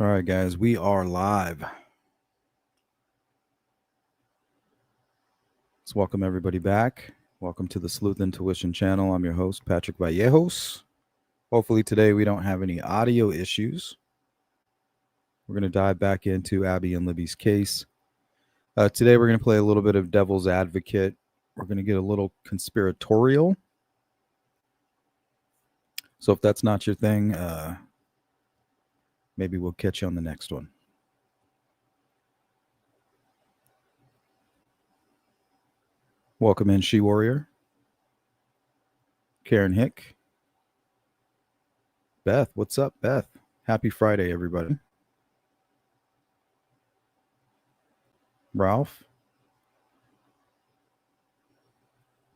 All right, guys, we are live. Let's welcome everybody back. Welcome to the Sleuth Intuition channel. I'm your host, Patrick Vallejos. Hopefully today we don't have any audio issues. We're going to dive back into Abby and Libby's case. Today we're going to play a little bit of devil's advocate. We're going to get a little conspiratorial. So if that's not your thing, maybe we'll catch you on the next one. Welcome in, She Warrior. Karen Hick. Beth, what's up, Beth? Happy Friday, everybody. Ralph.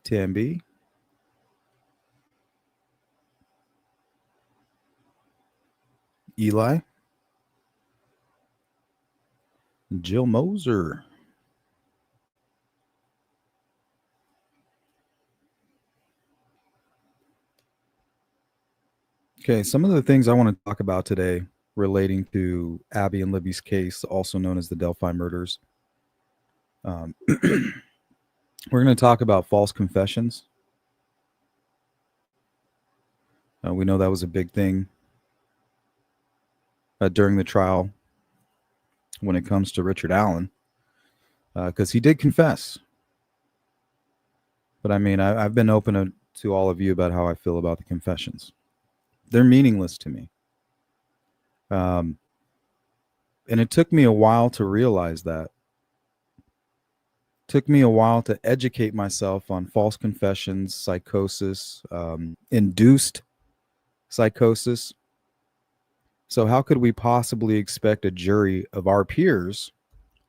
Tambi. Eli. Jill Moser. Okay, some of the things I want to talk about today relating to Abby and Libby's case, also known as the Delphi murders. We're going to talk about false confessions. We know that was a big thing during the trial when it comes to Richard Allen, because he did confess. But I mean, I've been open to all of you about how I feel about the confessions. They're meaningless to me. And it took me a while to realize that. It took me a while to educate myself on false confessions, psychosis, induced psychosis. So how could we possibly expect a jury of our peers?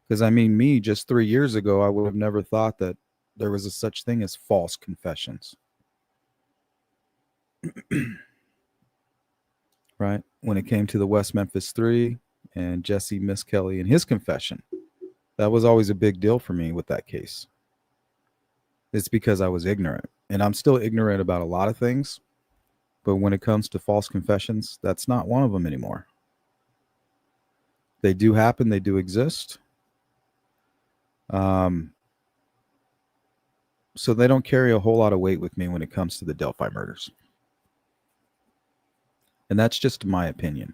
Because I mean, me just 3 years ago, I would have never thought that there was a such thing as false confessions. Right? When it came to the West Memphis 3 and Jesse Miskelly and his confession, that was always a big deal for me with that case. It's because I was ignorant. And I'm still ignorant about a lot of things. But when it comes to false confessions, that's not one of them anymore. They do happen. They do exist. So they don't carry a whole lot of weight with me when it comes to the Delphi murders. And that's just my opinion.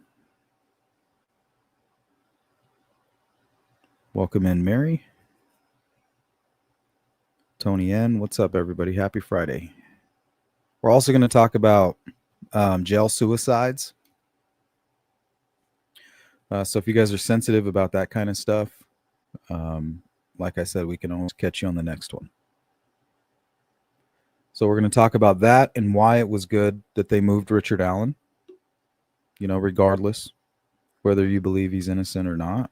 Welcome in, Mary. Tony N. What's up, everybody? Happy Friday. We're also going to talk about jail suicides. So if you guys are sensitive about that kind of stuff, like I said, we can always catch you on the next one. So we're going to talk about that and why it was good that they moved Richard Allen. You know, regardless whether you believe he's innocent or not,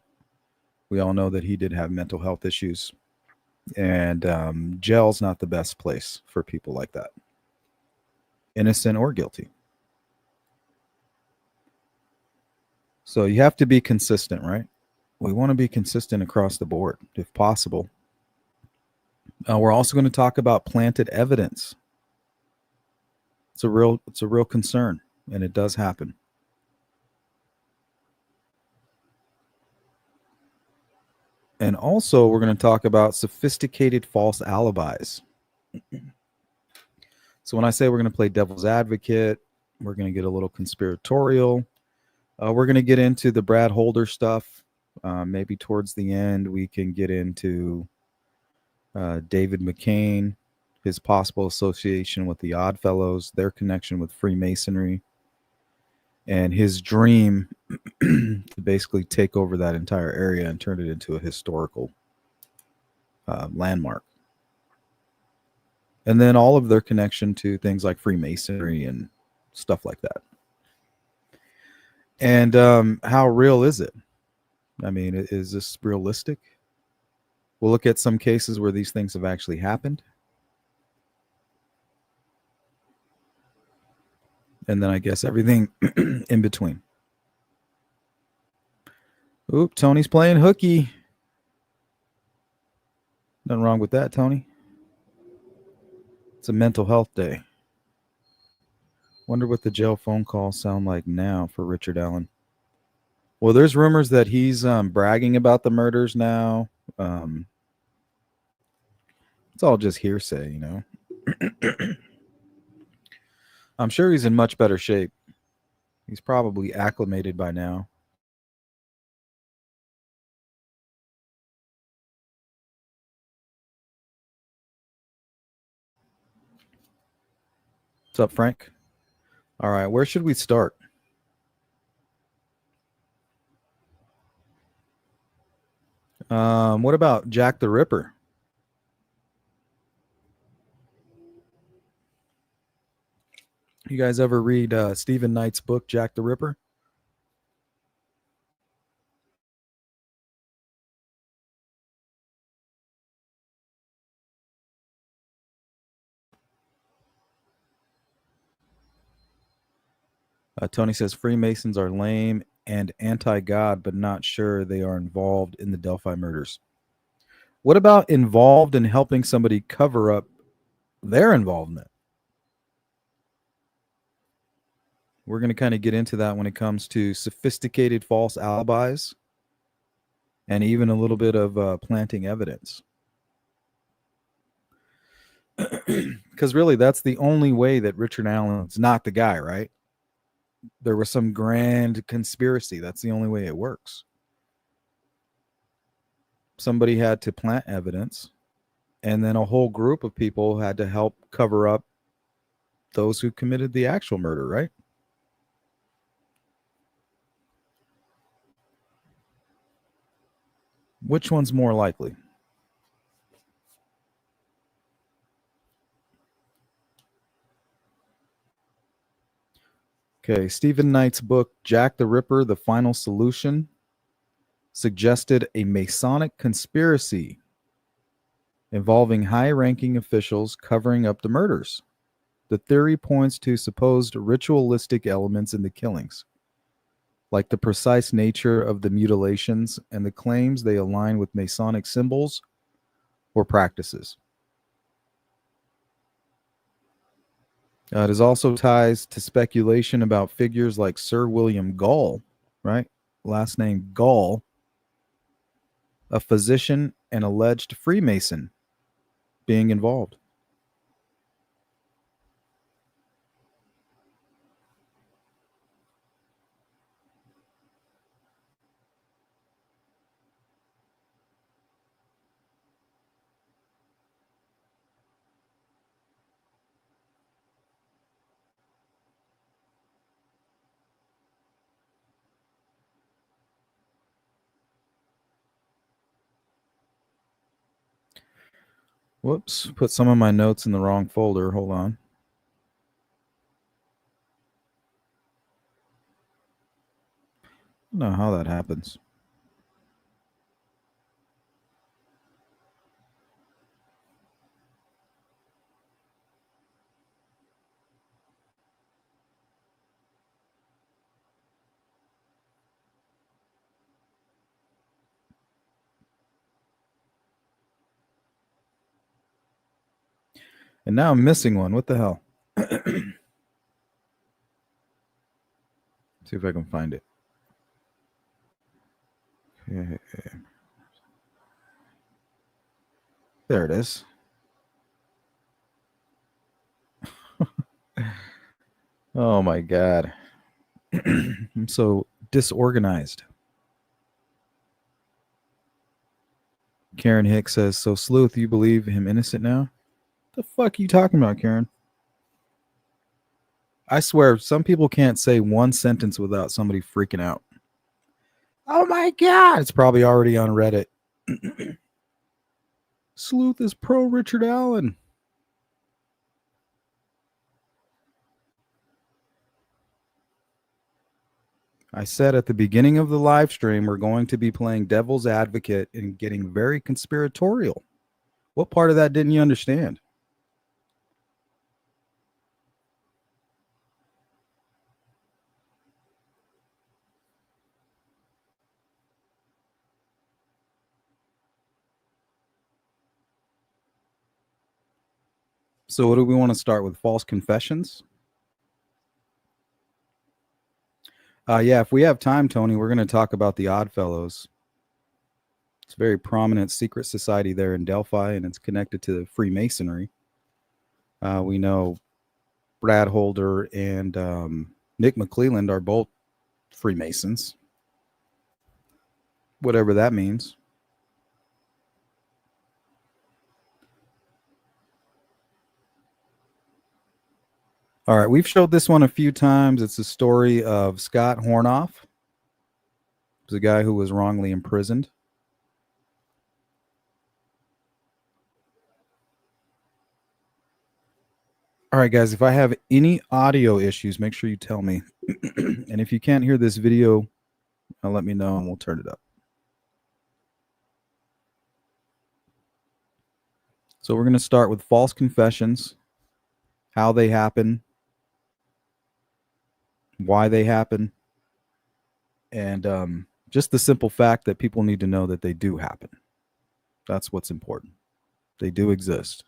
we all know that he did have mental health issues, and jail's not the best place for people like that, innocent or guilty. So you have to be consistent, right? We want to be consistent across the board, if possible. We're also going to talk about planted evidence. It's a real concern, and it does happen. And also, we're going to talk about sophisticated false alibis. So when I say we're going to play devil's advocate, we're going to get a little conspiratorial. We're going to get into the Brad Holder stuff. Maybe towards the end, we can get into David McCain, his possible association with the Oddfellows, their connection with Freemasonry, and his dream to basically take over that entire area and turn it into a historical landmark. And then all of their connection to things like Freemasonry and stuff like that. And how real is it? I mean, is this realistic? We'll look at some cases where these things have actually happened. And then I guess everything in between. Oop, Tony's playing hooky. Nothing wrong with that, Tony. It's a mental health day. Wonder what the jail phone calls sound like now for Richard Allen. Well, there's rumors that he's bragging about the murders now. Um, it's all just hearsay, you know. I'm sure he's in much better shape. He's probably acclimated by now. What's up, Frank? All right, where should we start? What about Jack the Ripper? You guys ever read Stephen Knight's book, Jack the Ripper? Tony says Freemasons are lame and anti God, but not sure they are involved in the Delphi murders. What about involved in helping somebody cover up their involvement? We're going to kind of get into that when it comes to sophisticated false alibis and even a little bit of planting evidence. Because really, that's the only way that Richard Allen's not the guy, right? There was some grand conspiracy. That's the only way it works. Somebody had to plant evidence, and then a whole group of people had to help cover up those who committed the actual murder, right? Which one's more likely? Okay, Stephen Knight's book, Jack the Ripper, The Final Solution, suggested a Masonic conspiracy involving high ranking officials covering up the murders. The theory points to supposed ritualistic elements in the killings, like the precise nature of the mutilations and the claims they align with Masonic symbols or practices. It is also ties to speculation about figures like Sir William Gall, right? Last name Gall, a physician and alleged Freemason, being involved. Whoops, put some of my notes in the wrong folder. Hold on. I don't know how that happens. And now I'm missing one. What the hell? See if I can find it. Okay. There it is. Oh my God. I'm so disorganized. Karen Hicks says, so Sleuth, you believe him innocent now? The fuck are you talking about, Karen? I swear, some people can't say one sentence without somebody freaking out. Oh my God. It's probably already on Reddit. Sleuth is pro Richard Allen. I said at the beginning of the live stream, we're going to be playing devil's advocate and getting very conspiratorial. What part of that didn't you understand? So, what do we want to start with? False confessions? Yeah, if we have time, Tony, we're going to talk about the Oddfellows. It's a very prominent secret society there in Delphi, and it's connected to Freemasonry. We know Brad Holder and Nick McClelland are both Freemasons, whatever that means. All right, we've showed this one a few times. It's the story of Scott Hornoff. It was a guy who was wrongly imprisoned. All right, guys, if I have any audio issues, make sure you tell me. And if you can't hear this video, let me know and we'll turn it up. So we're going to start with false confessions, how they happen, why they happen, and just the simple fact that people need to know that they do happen. That's what's important. They do exist.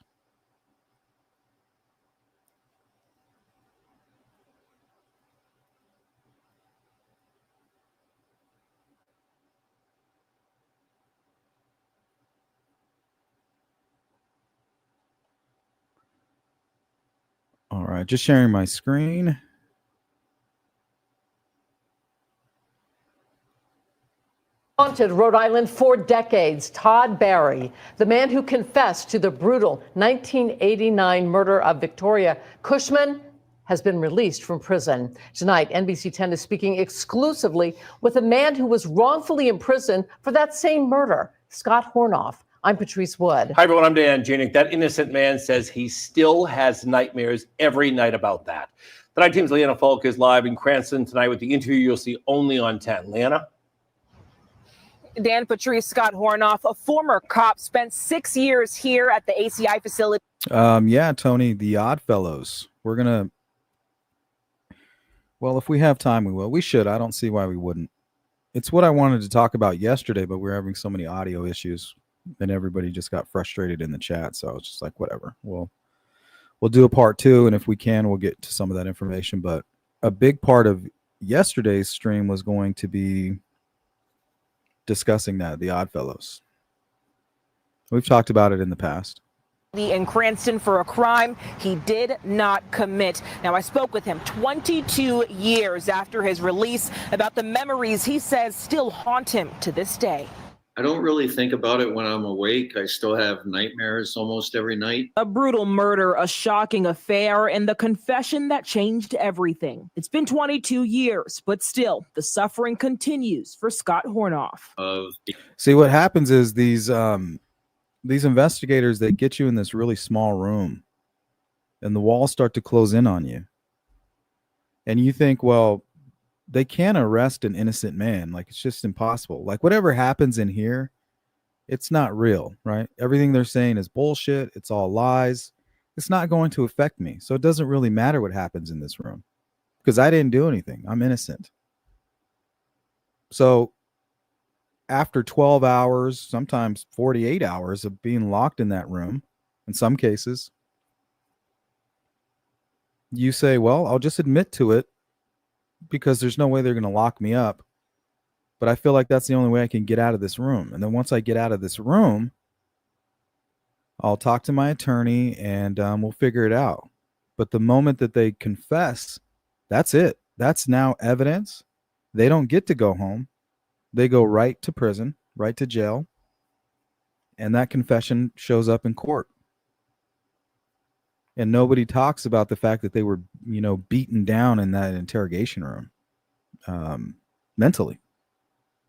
All right, just sharing my screen. Haunted Rhode Island for decades, Todd Barry, the man who confessed to the brutal 1989 murder of Victoria Cushman, has been released from prison. Tonight, NBC 10 is speaking exclusively with a man who was wrongfully imprisoned for that same murder, Scott Hornoff. I'm Patrice Wood. Hi, everyone. I'm Dan Janik. That innocent man says he still has nightmares every night about that. The Night Team's Leanna Falk is live in Cranston tonight with the interview you'll see only on 10. Leanna? Dan, Patrice, Scott Hornoff, a former cop, spent 6 years here at the ACI facility. Yeah, Tony, the Oddfellows. We're going to, well, if we have time, we will. We should. I don't see why we wouldn't. It's what I wanted to talk about yesterday, but we're having so many audio issues and everybody just got frustrated in the chat. So it's just like, whatever. We'll do a part 2. And if we can, we'll get to some of that information. But a big part of yesterday's stream was going to be discussing that, the Oddfellows. We've talked about it in the past. In Cranston for a crime he did not commit. Now, I spoke with him 22 years after his release about the memories he says still haunt him to this day. I don't really think about it when I'm awake. I still have nightmares almost every night. A brutal murder, a shocking affair, and the confession that changed everything. It's been 22 years, but still, the suffering continues for Scott Hornoff. See, what happens is these investigators, they get you in this really small room, and the walls start to close in on you. And you think, well, they can't arrest an innocent man. Like, it's just impossible. Like, whatever happens in here, it's not real, right? Everything they're saying is bullshit. It's all lies. It's not going to affect me. So it doesn't really matter what happens in this room because I didn't do anything. I'm innocent. So after 12 hours, sometimes 48 hours of being locked in that room, in some cases, you say, well, I'll just admit to it, because there's no way they're going to lock me up. But I feel like that's the only way I can get out of this room. And then once I get out of this room, I'll talk to my attorney and we'll figure it out. But the moment that they confess, that's it. That's now evidence. They don't get to go home. They go right to prison, right to jail. And that confession shows up in court. And nobody talks about the fact that they were, beaten down in that interrogation room, mentally.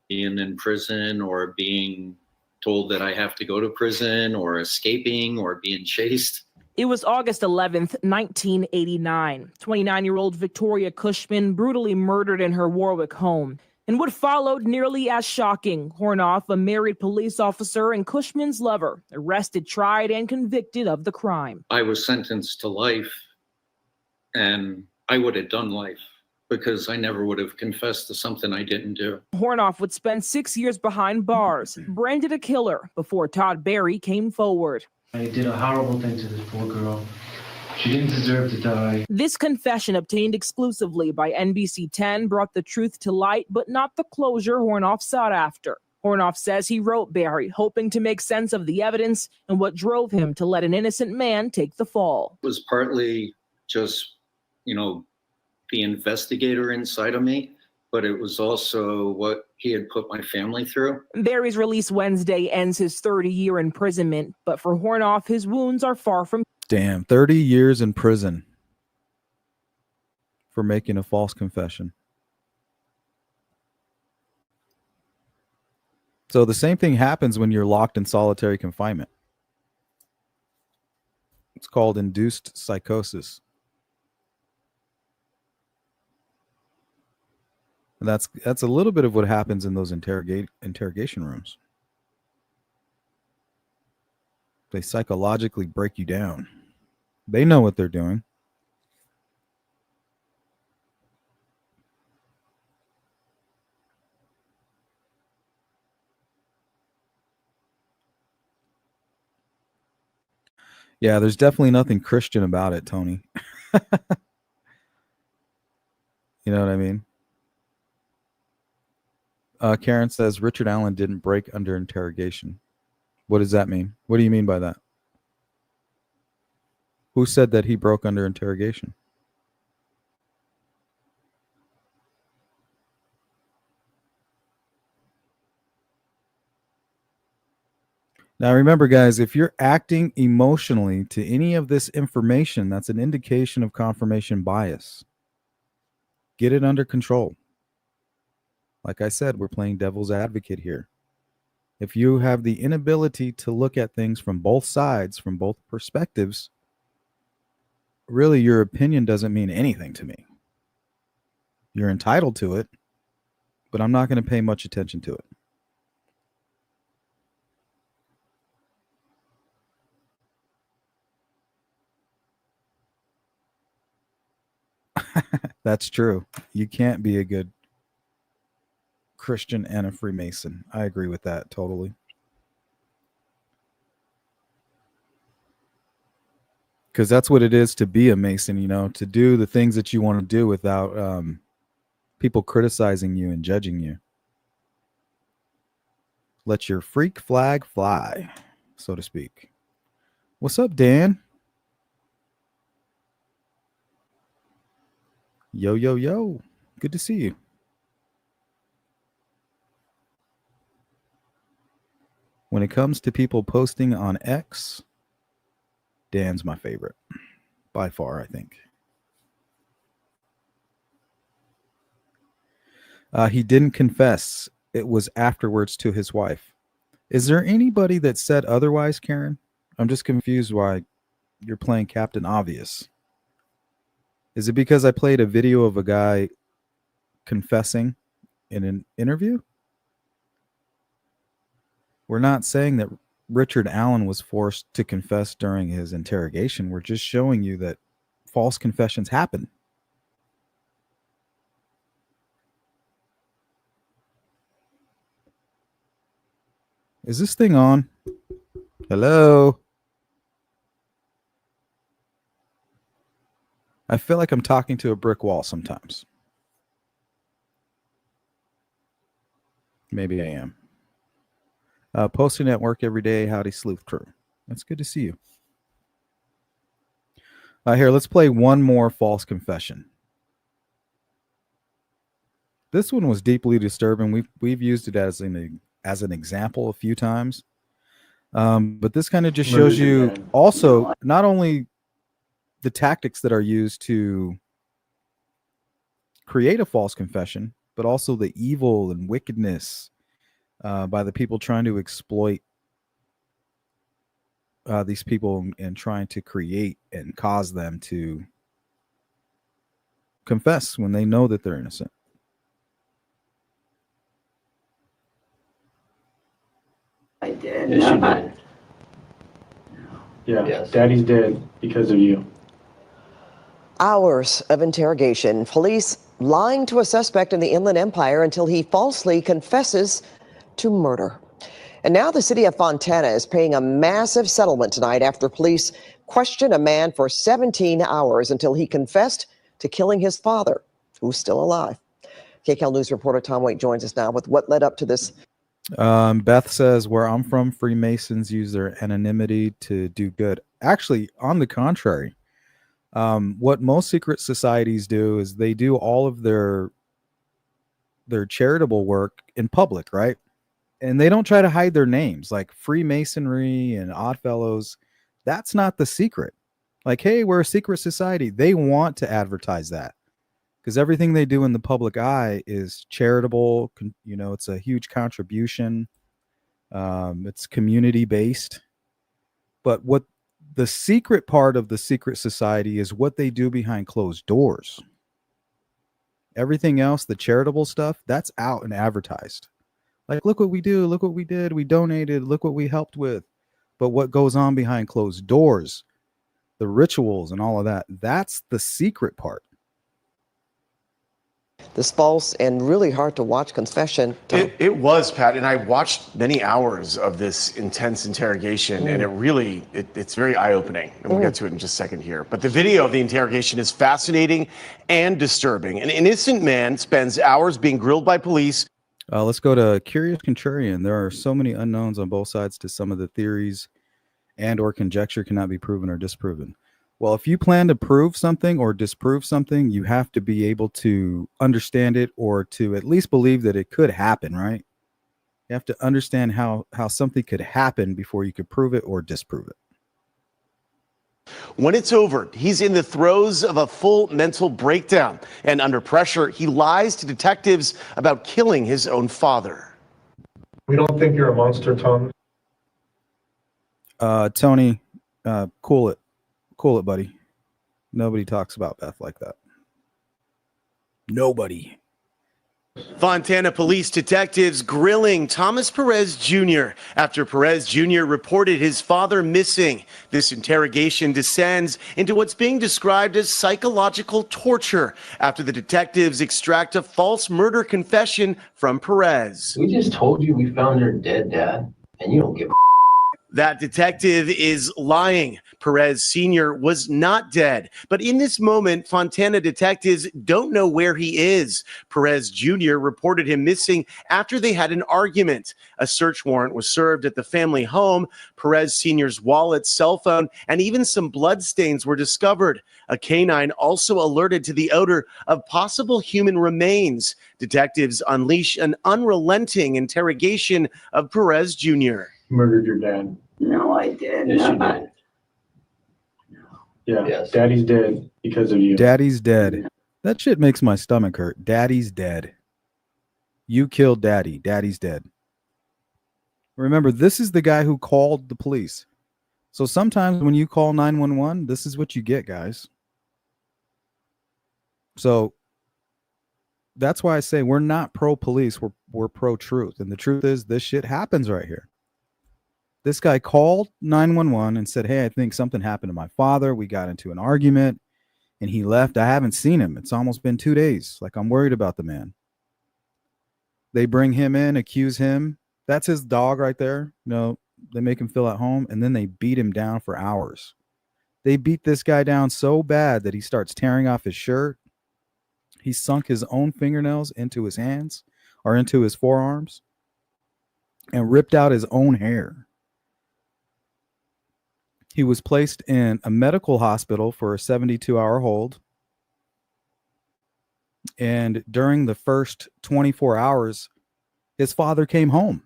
Being in prison or being told that I have to go to prison or escaping or being chased. It was August 11th, 1989. 29-year-old Victoria Cushman brutally murdered in her Warwick home. And what followed nearly as shocking. Hornoff, a married police officer and Cushman's lover, arrested, tried, and convicted of the crime. I was sentenced to life, and I would have done life because I never would have confessed to something I didn't do. Hornoff would spend 6 years behind bars, branded a killer, before Todd Barry came forward. I did a horrible thing to this poor girl. She didn't deserve to die. This confession, obtained exclusively by NBC 10, brought the truth to light, but not the closure Hornoff sought after. Hornoff says he wrote Barry, hoping to make sense of the evidence and what drove him to let an innocent man take the fall. It was partly just, the investigator inside of me, but it was also what he had put my family through. Barry's release Wednesday ends his 30-year imprisonment, but for Hornoff, his wounds are far from... Damn, 30 years in prison for making a false confession. So the same thing happens when you're locked in solitary confinement. It's called induced psychosis. And that's a little bit of what happens in those interrogation rooms. They psychologically break you down. They know what they're doing. Yeah, there's definitely nothing Christian about it, Tony. You know what I mean? Karen says Richard Allen didn't break under interrogation. What does that mean? What do you mean by that? Who said that he broke under interrogation? Now remember, guys, if you're acting emotionally to any of this information, that's an indication of confirmation bias. Get it under control. Like I said, we're playing devil's advocate here. If you have the inability to look at things from both sides, from both perspectives, really your opinion doesn't mean anything to me. You're entitled to it, but I'm not going to pay much attention to it. That's true. You can't be a good Christian and a Freemason. I agree with that totally. Because that's what it is to be a Mason, to do the things that you want to do without people criticizing you and judging you. Let your freak flag fly, so to speak. What's up, Dan? Yo, yo, yo. Good to see you. When it comes to people posting on X, Dan's my favorite. By far, I think. He didn't confess. It was afterwards to his wife. Is there anybody that said otherwise, Karen? I'm just confused why you're playing Captain Obvious. Is it because I played a video of a guy confessing in an interview? We're not saying that Richard Allen was forced to confess during his interrogation. We're just showing you that false confessions happen. Is this thing on? Hello? I feel like I'm talking to a brick wall sometimes. Maybe I am. Posting at work every day. Howdy, Sleuth Crew. That's good to see you. Here, let's play one more false confession. This one was deeply disturbing. We've used it as an example a few times. But this kind of just shows you also not only the tactics that are used to create a false confession, but also the evil and wickedness by the people trying to exploit these people and trying to create and cause them to confess when they know that they're innocent. I did. Yes, you did. Yeah, Yes. Daddy's dead because of you. Hours of interrogation. Police lying to a suspect in the Inland Empire until he falsely confesses to murder. And now the city of Fontana is paying a massive settlement tonight after police questioned a man for 17 hours until he confessed to killing his father, who's still alive. KCAL News reporter Tom Waite joins us now with what led up to this. Beth says, where I'm from, Freemasons use their anonymity to do good. Actually, on the contrary, what most secret societies do is they do all of their charitable work in public, right? And they don't try to hide their names, like Freemasonry and Oddfellows. That's not the secret. Like, hey, we're a secret society. They want to advertise that because everything they do in the public eye is charitable. You know, it's a huge contribution. It's community based. But what the secret part of the secret society is what they do behind closed doors. Everything else, the charitable stuff, that's out and advertised. Like, look what we do. Look what we did. We donated. Look what we helped with. But what goes on behind closed doors, the rituals and all of that, that's the secret part. This false and really hard to watch confession. It was, Pat, and I watched many hours of this intense interrogation, and it's very eye-opening, and we'll get to it in just a second here. But the video of the interrogation is fascinating and disturbing. An innocent man spends hours being grilled by police. Let's go to Curious Contrarian. There are so many unknowns on both sides to some of the theories and or conjecture cannot be proven or disproven. Well, if you plan to prove something or disprove something, you have to be able to understand it or to at least believe that it could happen, right? You have to understand how something could happen before you could prove it or disprove it. When it's over, he's in the throes of a full mental breakdown, and under pressure, he lies to detectives about killing his own father. We don't think you're a monster, Tom. Tony, cool it. Cool it, buddy. Nobody talks about Beth like that. Nobody. Fontana police detectives grilling Thomas Perez Jr. after Perez Jr. reported his father missing. This interrogation descends into what's being described as psychological torture after the detectives extract a false murder confession from Perez. We just told you we found her dead, Dad, and you don't give a. That detective is lying. Perez Sr. was not dead. But in this moment, Fontana detectives don't know where he is. Perez Jr. reported him missing after they had an argument. A search warrant was served at the family home. Perez Sr.'s wallet, cell phone, and even some bloodstains were discovered. A canine also alerted to the odor of possible human remains. Detectives unleash an unrelenting interrogation of Perez Jr. Murdered your dad. No, I did. Yes, you did. Yeah, yes. Daddy's dead because of you. Daddy's dead. That shit makes my stomach hurt. Daddy's dead. You killed Daddy. Daddy's dead. Remember, this is the guy who called the police. So sometimes when you call 911, this is what you get, guys. So that's why I say we're not pro-police. We're pro-truth. And the truth is this shit happens right here. This guy called 911 and said, hey, I think something happened to my father. We got into an argument and he left. I haven't seen him. It's almost been 2 days. Like, I'm worried about the man. They bring him in, accuse him. That's his dog right there. You know, they make him feel at home and then they beat him down for hours. They beat this guy down so bad that he starts tearing off his shirt. He sunk his own fingernails into his hands or into his forearms and ripped out his own hair. He was placed in a medical hospital for a 72-hour hold. And during the first 24 hours, his father came home.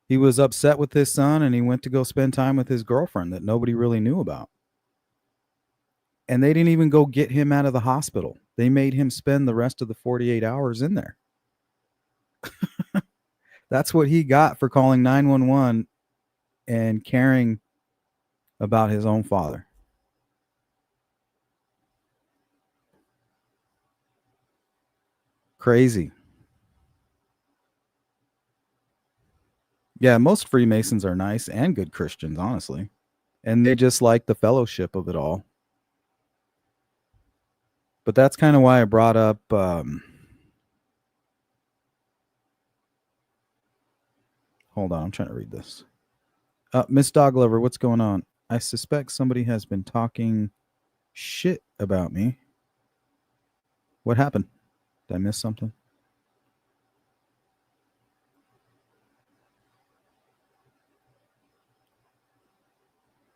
He was upset with his son and he went to go spend time with his girlfriend that nobody really knew about. And they didn't even go get him out of the hospital. They made him spend the rest of the 48 hours in there. That's what he got for calling 911 and caring about his own father. Crazy. Yeah, most Freemasons are nice and good Christians, honestly. And they just like the fellowship of it all. But that's kind of why I brought up... hold Hold on, I'm trying to read this. Miss Doglover, what's going on? I suspect somebody has been talking shit about me. What happened? Did I miss something?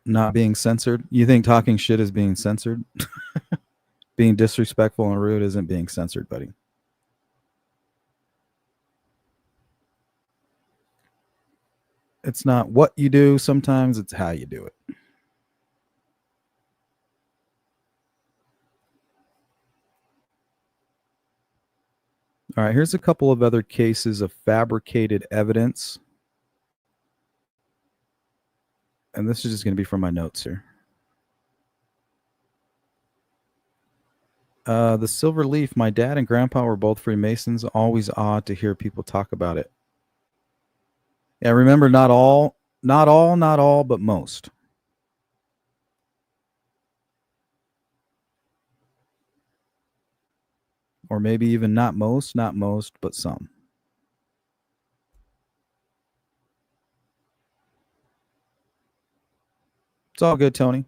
Not being censored? You think talking shit is being censored? Being disrespectful and rude isn't being censored, buddy. It's not what you do, sometimes it's how you do it. All right, here's a couple of other cases of fabricated evidence. And this is just going to be from my notes here. The Silver Leaf, my dad and grandpa were both Freemasons. Always odd to hear people talk about it. Yeah, remember, not all, but most. Or maybe even not most, but some. It's all good, Tony.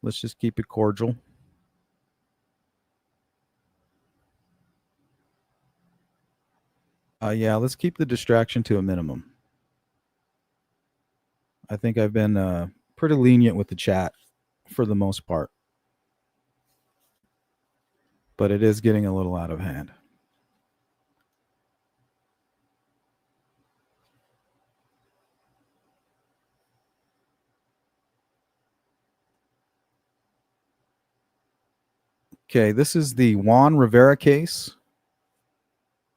Let's just keep it cordial. Yeah, let's keep the distraction to a minimum. I think I've been pretty lenient with the chat for the most part. But it is getting a little out of hand. Okay, this is the Juan Rivera case.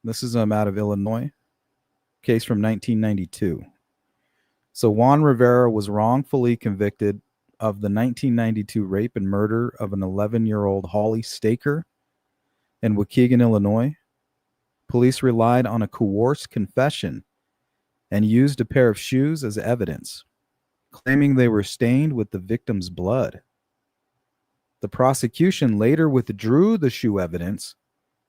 This is out of Illinois. Case from 1992. So Juan Rivera was wrongfully convicted of the 1992 rape and murder of an 11-year-old Holly Staker in Waukegan, Illinois. Police relied on a coerced confession and used a pair of shoes as evidence, claiming they were stained with the victim's blood. The prosecution later withdrew the shoe evidence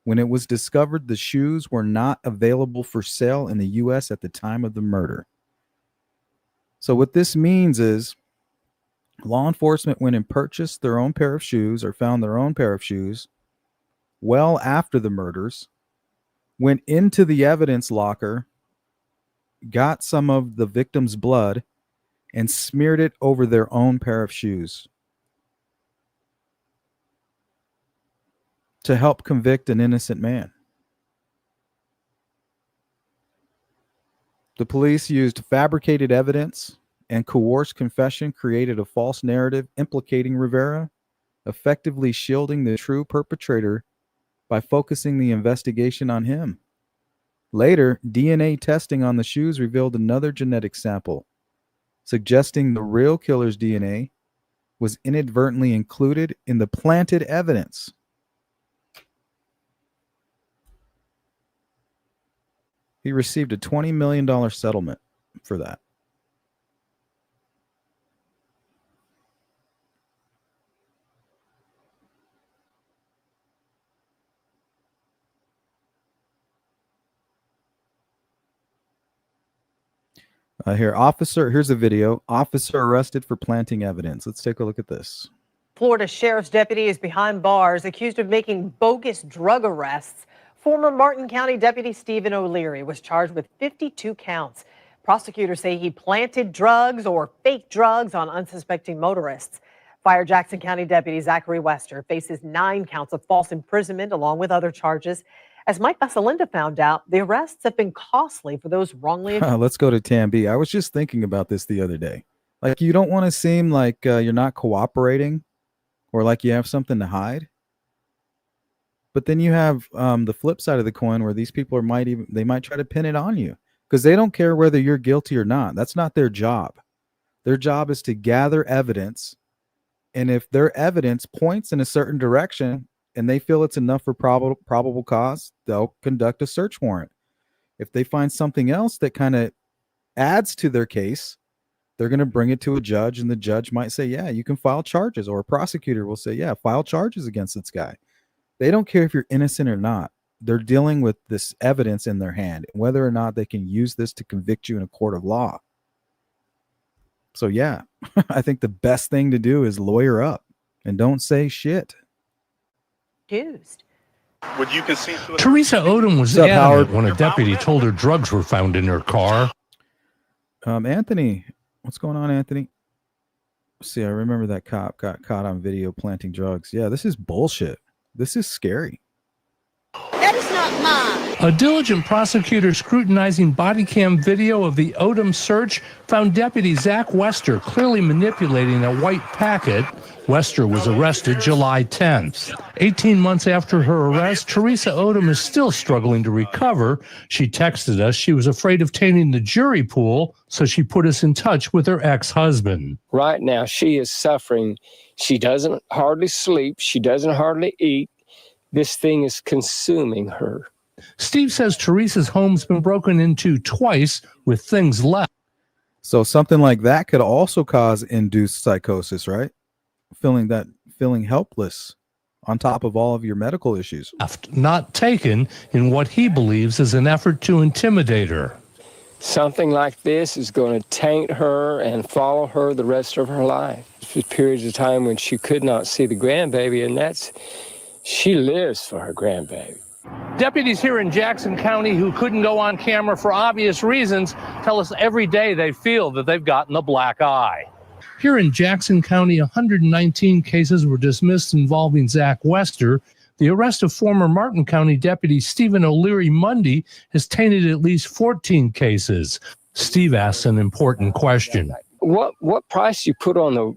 when it was discovered the shoes were not available for sale in the U.S. at the time of the murder. So what this means is law enforcement went and purchased their own pair of shoes or found their own pair of shoes well after the murders, went into the evidence locker, got some of the victim's blood, and smeared it over their own pair of shoes to help convict an innocent man. The police used fabricated evidence and coerced confession, created a false narrative implicating Rivera, effectively shielding the true perpetrator by focusing the investigation on him. Later, DNA testing on the shoes revealed another genetic sample, suggesting the real killer's DNA was inadvertently included in the planted evidence. He received a $20 million settlement for that. Here's a video. Officer arrested for planting evidence. Let's take a look at this. Florida Sheriff's deputy is behind bars, accused of making bogus drug arrests. Former Martin County Deputy Stephen O'Leary was charged with 52 counts. Prosecutors say he planted drugs or fake drugs on unsuspecting motorists. Fire Jackson County Deputy Zachary Wester faces 9 counts of false imprisonment along with other charges. As Mike Vasalinda found out, the arrests have been costly for those wrongly accused. Let's go to Tam B. I was just thinking about this the other day. Like, you don't want to seem like you're not cooperating or like you have something to hide. But then you have the flip side of the coin where these people might try to pin it on you because they don't care whether you're guilty or not. That's not their job. Their job is to gather evidence. And if their evidence points in a certain direction and they feel it's enough for probable cause, they'll conduct a search warrant. If they find something else that kind of adds to their case, they're going to bring it to a judge, and the judge might say, yeah, you can file charges, or a prosecutor will say, yeah, file charges against this guy. They don't care if you're innocent or not. They're dealing with this evidence in their hand, whether or not they can use this to convict you in a court of law. So yeah, I think the best thing to do is lawyer up and don't say shit. Accused. Would you concede to it? Teresa Odom was What's up, adamant Howard? when a deputy told her drugs were found in her car. Anthony, what's going on, Anthony? See, I remember that cop got caught on video planting drugs. Yeah, this is bullshit. This is scary. That is not mine. A diligent prosecutor scrutinizing body cam video of the Odom search found Deputy Zach Wester clearly manipulating a white packet. Wester was arrested July 10th. 18 months after her arrest, Teresa Odom is still struggling to recover. She texted us she was afraid of tainting the jury pool, so she put us in touch with her ex-husband. Right now, she is suffering. She doesn't hardly sleep. She doesn't hardly eat. This thing is consuming her. Steve says Teresa's home's been broken into twice with things left. So something like that could also cause induced psychosis, right? Feeling helpless on top of all of your medical issues. Not taken in what he believes is an effort to intimidate her. Something like this is going to taint her and follow her the rest of her life. There's periods of time when she could not see the grandbaby, and she lives for her grandbaby. Deputies here in Jackson County who couldn't go on camera for obvious reasons tell us every day they feel that they've gotten the black eye. Here in Jackson County, 119 cases were dismissed involving Zach Wester. The arrest of former Martin County Deputy Stephen O'Leary Monday has tainted at least 14 cases. Steve asks an important question. What price you put on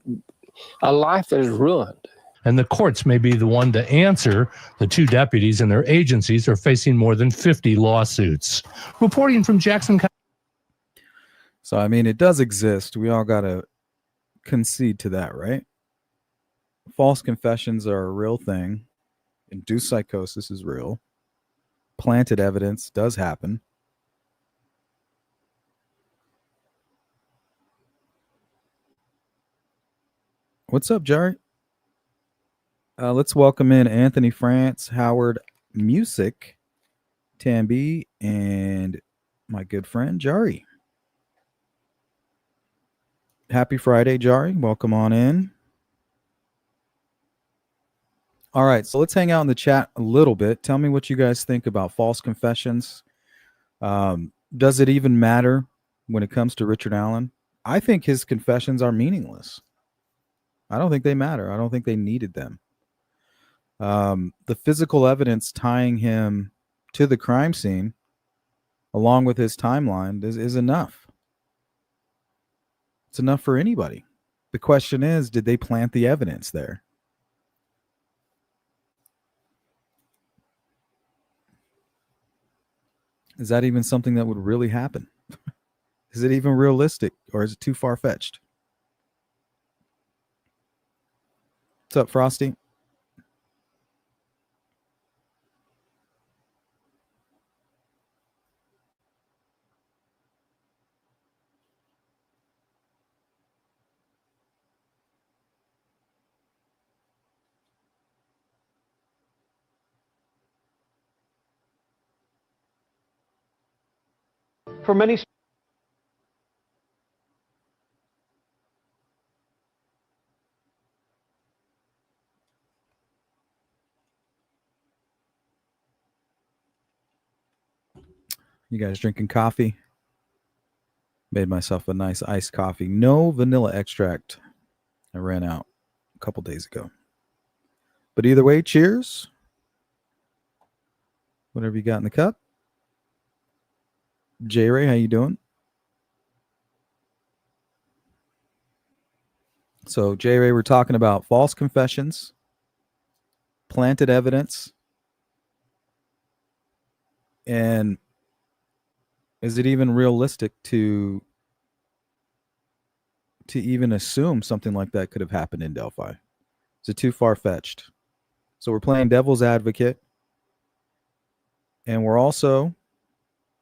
a life that is ruined? And the courts may be the one to answer. The two deputies and their agencies are facing more than 50 lawsuits. Reporting from Jackson County. So, I mean, it does exist. We all got to concede to that, right? False confessions are a real thing. Induced psychosis is real. Planted evidence does happen. What's up, Jerry? Let's welcome in Anthony France, Howard Music, Tambi, and my good friend, Jari. Happy Friday, Jari. Welcome on in. All right, so let's hang out in the chat a little bit. Tell me what you guys think about false confessions. Does it even matter when it comes to Richard Allen? I think his confessions are meaningless. I don't think they matter. I don't think they needed them. The physical evidence tying him to the crime scene, along with his timeline, is enough. It's enough for anybody. The question is, did they plant the evidence there? Is that even something that would really happen? Is it even realistic, or is it too far-fetched? What's up, Frosty? For many. You guys drinking coffee? Made myself a nice iced coffee. No vanilla extract. I ran out a couple days ago. But either way, cheers. Whatever you got in the cup. J Ray, how you doing? So J Ray, we're talking about false confessions, planted evidence, and is it even realistic to even assume something like that could have happened in Delphi? Is it too far-fetched? So we're playing devil's advocate, and we're also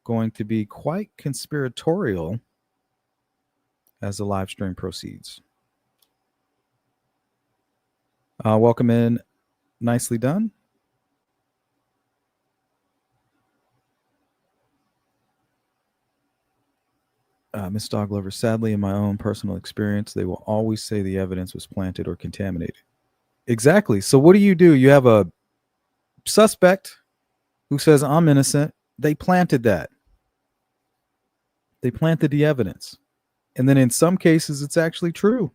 going to be quite conspiratorial as the live stream proceeds. Welcome in. Nicely done. Miss Doglover, sadly, in my own personal experience, they will always say the evidence was planted or contaminated. Exactly. So what do? You have a suspect who says, I'm innocent. They planted that. They planted the evidence. And then in some cases, it's actually true.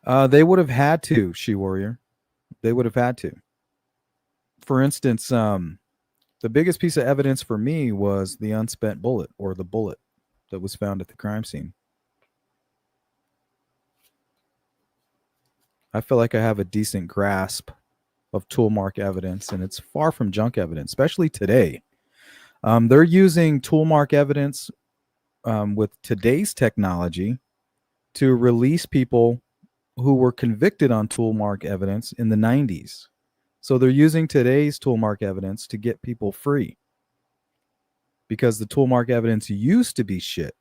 They would have had to, She Warrior. They would have had to. For instance, the biggest piece of evidence for me was the unspent bullet, or the bullet that was found at the crime scene. I feel like I have a decent grasp of tool mark evidence, and it's far from junk evidence, especially today. They're using tool mark evidence with today's technology to release people who were convicted on tool mark evidence in the 90s. So they're using today's tool mark evidence to get people free, because the tool mark evidence used to be shit.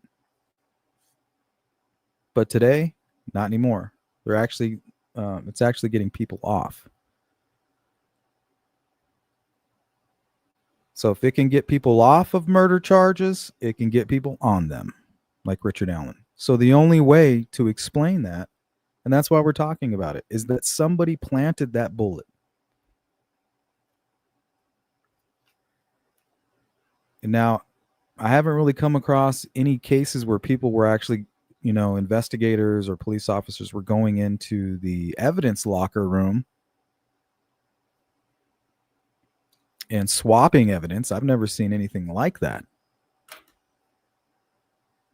But today, not anymore. They're actually, it's actually getting people off. So if it can get people off of murder charges, it can get people on them, like Richard Allen. So the only way to explain that, and that's why we're talking about it, is that somebody planted that bullet. And now, I haven't really come across any cases where people were actually, investigators or police officers were going into the evidence locker room and swapping evidence. I've never seen anything like that.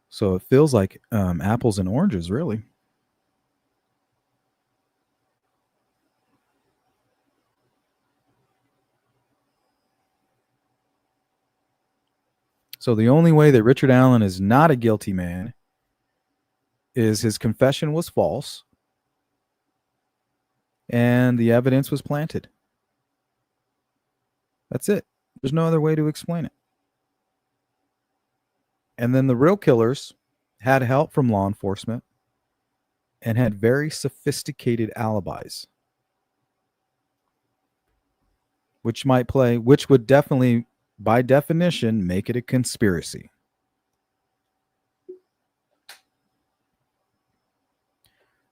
So it feels like apples and oranges, really. So the only way that Richard Allen is not a guilty man is his confession was false and the evidence was planted. That's it. There's no other way to explain it. And then the real killers had help from law enforcement and had very sophisticated alibis, which would definitely, by definition, make it a conspiracy.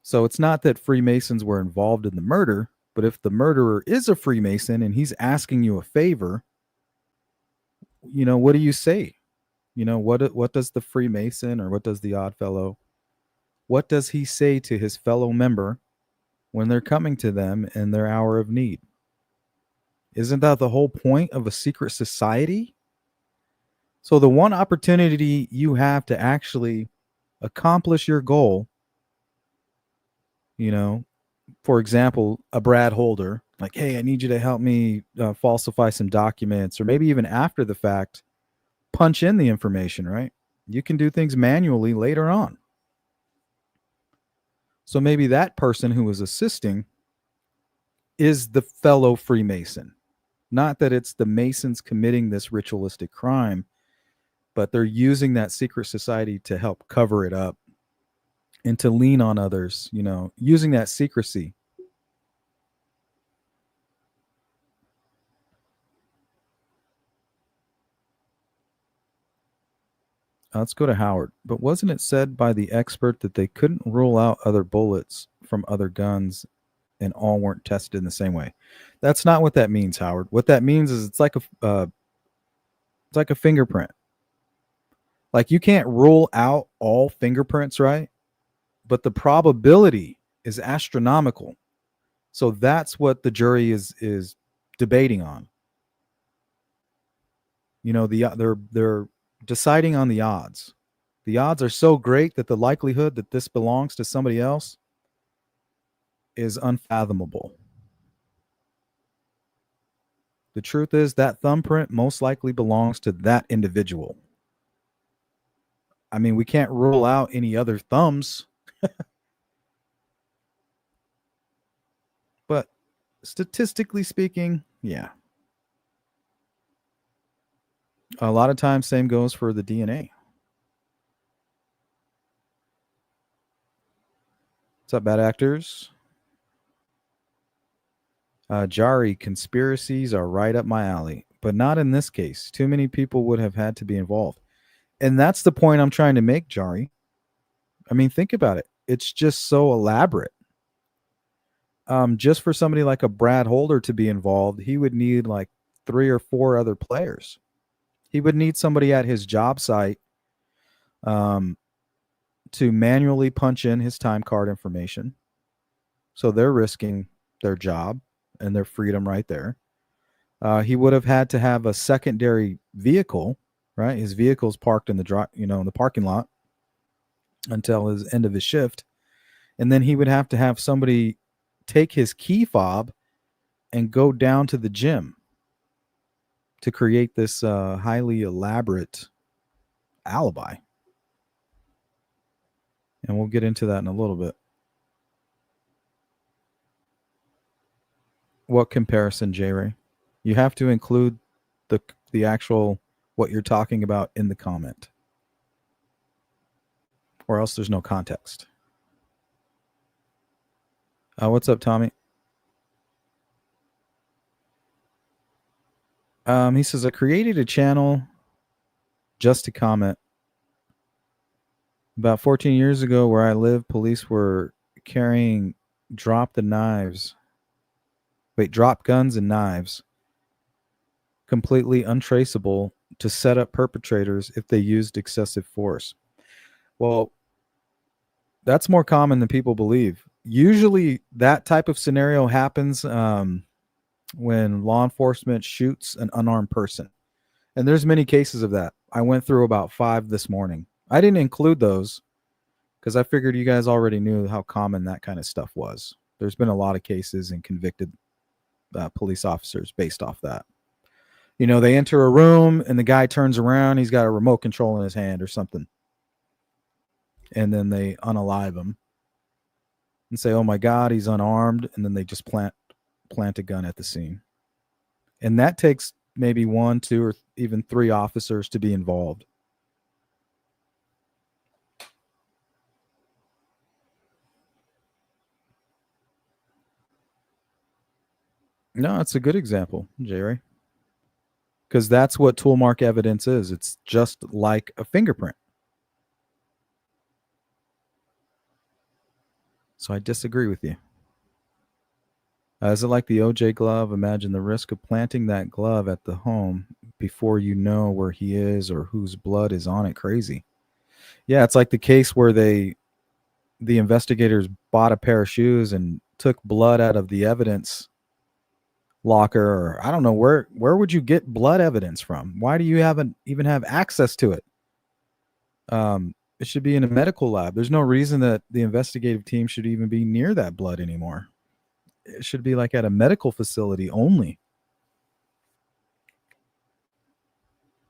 So it's not that Freemasons were involved in the murder, but if the murderer is a Freemason and he's asking you a favor, what do you say? What does the Freemason, or what does the Odd Fellow, what does he say to his fellow member when they're coming to them in their hour of need? Isn't that the whole point of a secret society? So the one opportunity you have to actually accomplish your goal, for example, a Brad Holder, like, hey, I need you to help me falsify some documents, or maybe even after the fact, punch in the information, right? You can do things manually later on. So maybe that person who was assisting is the fellow Freemason. Not that it's the Masons committing this ritualistic crime, but they're using that secret society to help cover it up and to lean on others, using that secrecy. Let's go to Howard. But wasn't it said by the expert that they couldn't rule out other bullets from other guns and all weren't tested in the same way? That's not what that means, Howard. What that means is it's like a fingerprint. Like, you can't rule out all fingerprints, right? But the probability is astronomical. So that's what the jury is debating on. They're deciding on the odds. The odds are so great that the likelihood that this belongs to somebody else is unfathomable. The truth is that thumbprint most likely belongs to that individual. I mean, we can't rule out any other thumbs. But statistically speaking, yeah. A lot of times, same goes for the DNA. What's up, bad actors? Jari, conspiracies are right up my alley, but not in this case. Too many people would have had to be involved. And that's the point I'm trying to make, Jari. I mean, think about it. It's just so elaborate. Just for somebody like a Brad Holder to be involved, he would need like 3 or 4 other players. He would need somebody at his job site to manually punch in his time card information. So they're risking their job and their freedom right there. He would have had to have a secondary vehicle, right? His vehicle's parked in the in the parking lot until his end of his shift. And then he would have to have somebody take his key fob and go down to the gym to create this highly elaborate alibi. And we'll get into that in a little bit. What comparison, J-Ray? You have to include the actual what you're talking about in the comment, or else there's no context. What's up, Tommy? He says, I created a channel just to comment. About 14 years ago, where I live, police were carrying drop guns and knives, completely untraceable, to set up perpetrators if they used excessive force. Well, that's more common than people believe. Usually that type of scenario happens when law enforcement shoots an unarmed person. And there's many cases of that. I went through about 5 this morning. I didn't include those because I figured you guys already knew how common that kind of stuff was. There's been a lot of cases and convicted police officers based off that. You know, they enter a room and the guy turns around. He's got a remote control in his hand or something. And then they unalive him and say, oh my God, he's unarmed. And then they just plant a gun at the scene. And that takes maybe 1, 2, or even 3 officers to be involved. No, it's a good example, Jerry. Because that's what tool mark evidence is. It's just like a fingerprint. So I disagree with you. Is it like the OJ glove? Imagine the risk of planting that glove at the home before you know where he is or whose blood is on it. Crazy. Yeah, it's like the case where the investigators bought a pair of shoes and took blood out of the evidence locker, or I don't know, where would you get blood evidence from? Why do you even have access to it? It should be in a medical lab. There's no reason that the investigative team should even be near that blood anymore. It should be like at a medical facility only.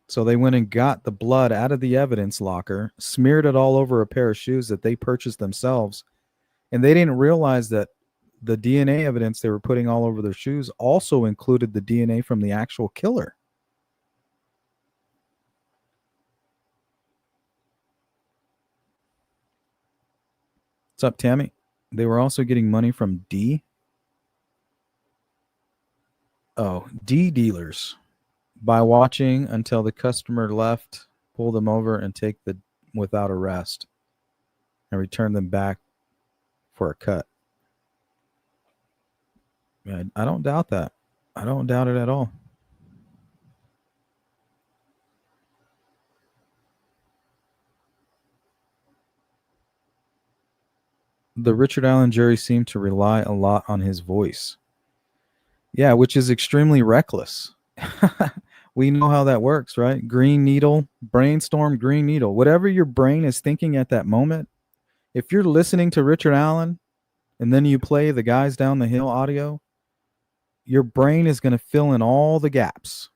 So they went and got the blood out of the evidence locker, smeared it all over a pair of shoes that they purchased themselves, and they didn't realize that the DNA evidence they were putting all over their shoes also included the DNA from the actual killer. What's up, Tammy? They were also getting money from D dealers by watching until the customer left, pull them over and take the without arrest and return them back for a cut. I don't doubt that. I don't doubt it at all. The Richard Allen jury seemed to rely a lot on his voice. Yeah, which is extremely reckless. We know how that works, right? Green needle, brainstorm, green needle. Whatever your brain is thinking at that moment, if you're listening to Richard Allen and then you play the Guys Down the Hill audio, your brain is going to fill in all the gaps.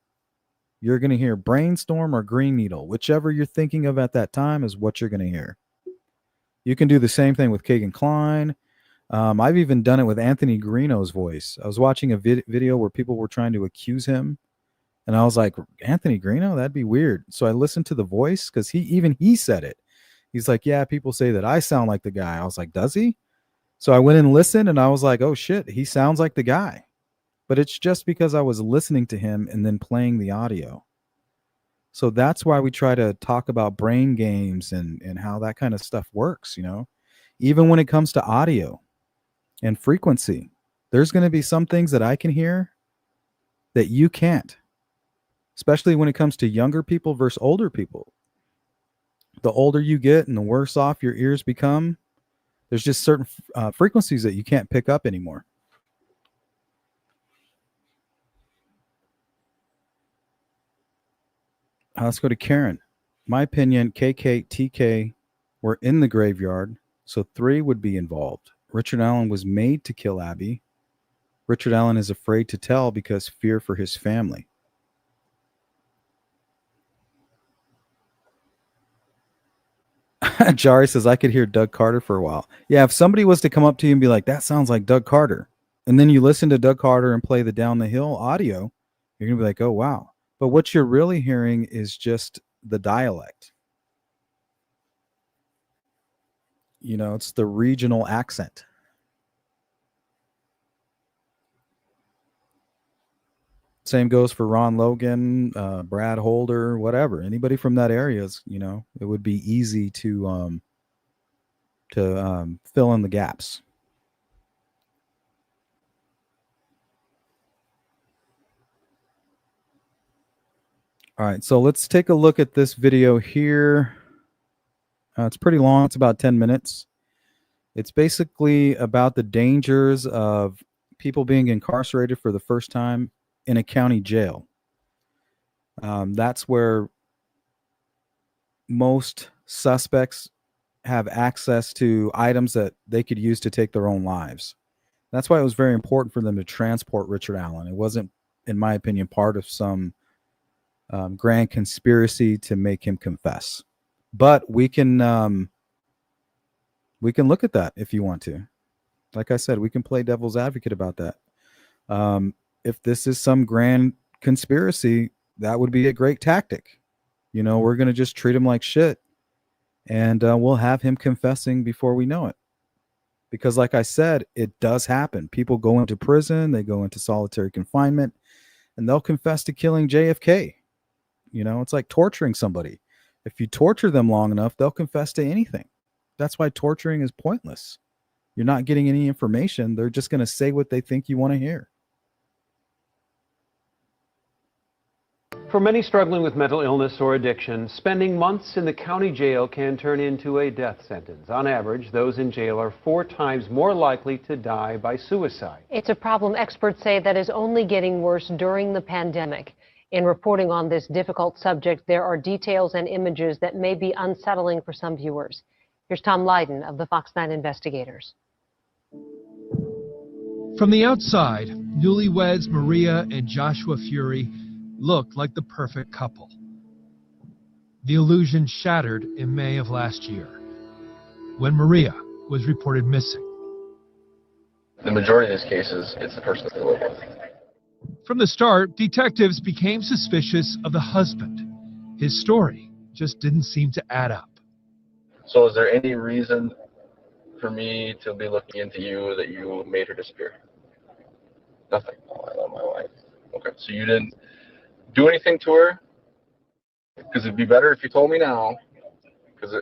You're going to hear brainstorm or green needle. Whichever you're thinking of at that time is what you're going to hear. You can do the same thing with Kagan Klein. I've even done it with Anthony Greeno's voice. I was watching a video where people were trying to accuse him. And I was like, Anthony Greeno? That'd be weird. So I listened to the voice because he said it. He's like, yeah, people say that I sound like the guy. I was like, does he? So I went and listened and I was like, oh shit, he sounds like the guy. but it's just because I was listening to him and then playing the audio. So that's why we try to talk about brain games and how that kind of stuff works, even when it comes to audio and frequency. There's going to be some things that I can hear that you can't, especially when it comes to younger people versus older people. The older you get and the worse off your ears become, there's just certain frequencies that you can't pick up anymore. Let's go to Karen. My opinion, KK, TK were in the graveyard, so 3 would be involved. Richard Allen was made to kill Abby. Richard Allen is afraid to tell because fear for his family. Jari says, I could hear Doug Carter for a while. Yeah, if somebody was to come up to you and be like, that sounds like Doug Carter, and then you listen to Doug Carter and play the Down the Hill audio, you're going to be like, oh, wow. But what you're really hearing is just the dialect. It's the regional accent. Same goes for Ron Logan, Brad Holder, whatever. Anybody from that area is, it would be easy to fill in the gaps. All right, so let's take a look at this video here. It's pretty long. It's about 10 minutes. It's basically about the dangers of people being incarcerated for the first time in a county jail. That's where most suspects have access to items that they could use to take their own lives. That's why it was very important for them to transport Richard Allen. It wasn't, in my opinion, part of some grand conspiracy to make him confess. But we can look at that if you want to. Like I said, we can play devil's advocate about that. If this is some grand conspiracy, that would be a great tactic. We're going to just treat him like shit, and we'll have him confessing before we know it. Because like I said, it does happen. People go into prison, they go into solitary confinement, and they'll confess to killing JFK. It's like torturing somebody. If you torture them long enough, they'll confess to anything. That's why torturing is pointless. You're not getting any information. They're just going to say what they think you want to hear. For many struggling with mental illness or addiction, spending months in the county jail can turn into a death sentence. On average, those in jail are 4 times more likely to die by suicide. It's a problem experts say that is only getting worse during the pandemic. In reporting on this difficult subject, there are details and images that may be unsettling for some viewers. Here's Tom Lydon of the Fox 9 investigators. From the outside, newlyweds Maria and Joshua Fury looked like the perfect couple. The illusion shattered in May of last year, when Maria was reported missing. The majority of these cases, it's the person they live with. From the start, detectives became suspicious of the husband. His story just didn't seem to add up. So is there any reason for me to be looking into you that you made her disappear? Nothing. Oh, I love my wife. Okay, so you didn't do anything to her? Because it'd be better if you told me now, because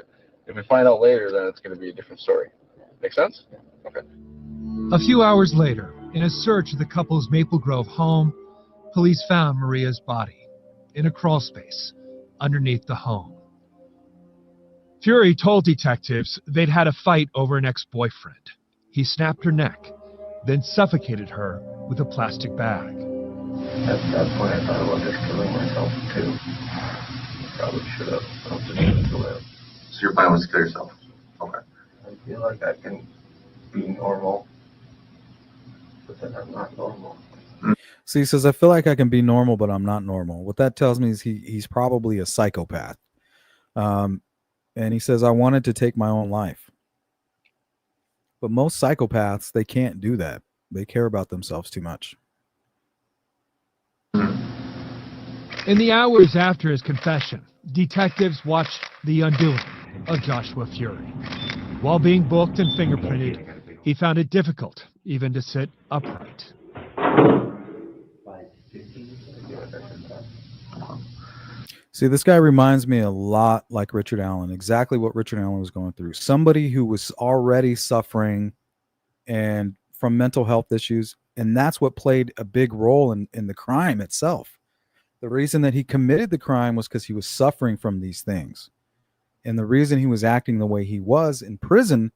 if we find out later, then it's going to be a different story. Make sense? Okay. A few hours later, in a search of the couple's Maple Grove home, police found Maria's body in a crawl space underneath the home. Fury told detectives they'd had a fight over an ex-boyfriend. He snapped her neck, then suffocated her with a plastic bag. At that point, I thought about just killing myself, too. Probably should have. I just wanted to live. So your plan was to kill yourself? Okay. I feel like I can be normal, but then I'm not normal. So he says, I feel like I can be normal, but I'm not normal. What that tells me is he's probably a psychopath. And he says, I wanted to take my own life. But most psychopaths, they can't do that. They care about themselves too much. In the hours after his confession, detectives watched the undoing of Joshua Fury. While being booked and fingerprinted, he found it difficult even to sit upright. See, this guy reminds me a lot like Richard Allen, exactly what Richard Allen was going through. Somebody who was already suffering and from mental health issues, and that's what played a big role in the crime itself. The reason that he committed the crime was because he was suffering from these things. And the reason he was acting the way he was in prison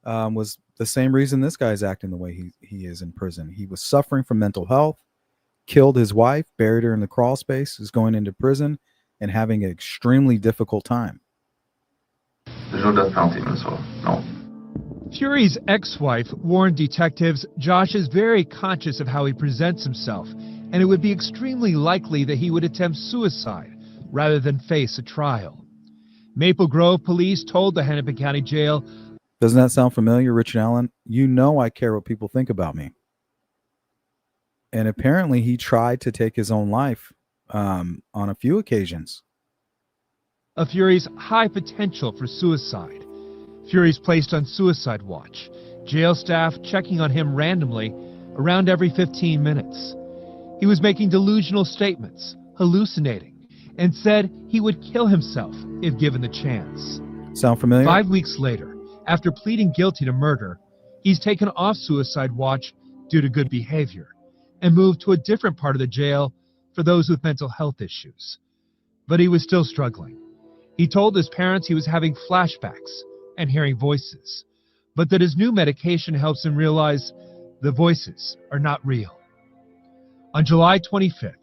was the same reason this guy's acting the way he is in prison. He was suffering from mental health, killed his wife, buried her in the crawl space, is going into prison and having an extremely difficult time. There's no death penalty in Minnesota. No. Fury's ex-wife warned detectives Josh is very conscious of how he presents himself, and it would be extremely likely that he would attempt suicide rather than face a trial. Maple Grove police told the Hennepin County Jail, Doesn't that sound familiar, Richard Allen? You know I care what people think about me. And apparently he tried to take his own life on a few occasions. of Fury's high potential for suicide. Fury's placed on suicide watch, jail staff checking on him randomly around every 15 minutes. He was making delusional statements, hallucinating, and said he would kill himself if given the chance. Sound familiar? 5 weeks later, after pleading guilty to murder, he's taken off suicide watch due to good behavior and moved to a different part of the jail for those with mental health issues. But he was still struggling. He told his parents he was having flashbacks and hearing voices, but that his new medication helps him realize the voices are not real. On July 25th,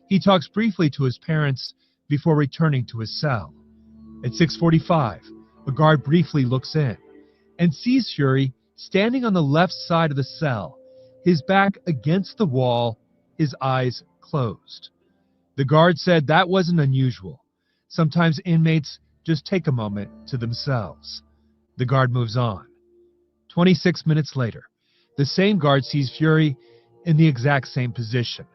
he talks briefly to his parents before returning to his cell. At 6:45, a guard briefly looks in and sees Fury standing on the left side of the cell, his back against the wall, his eyes closed. The guard said that wasn't unusual. Sometimes inmates just take a moment to themselves. The guard moves on. 26 minutes later, the same guard sees Fury in the exact same position.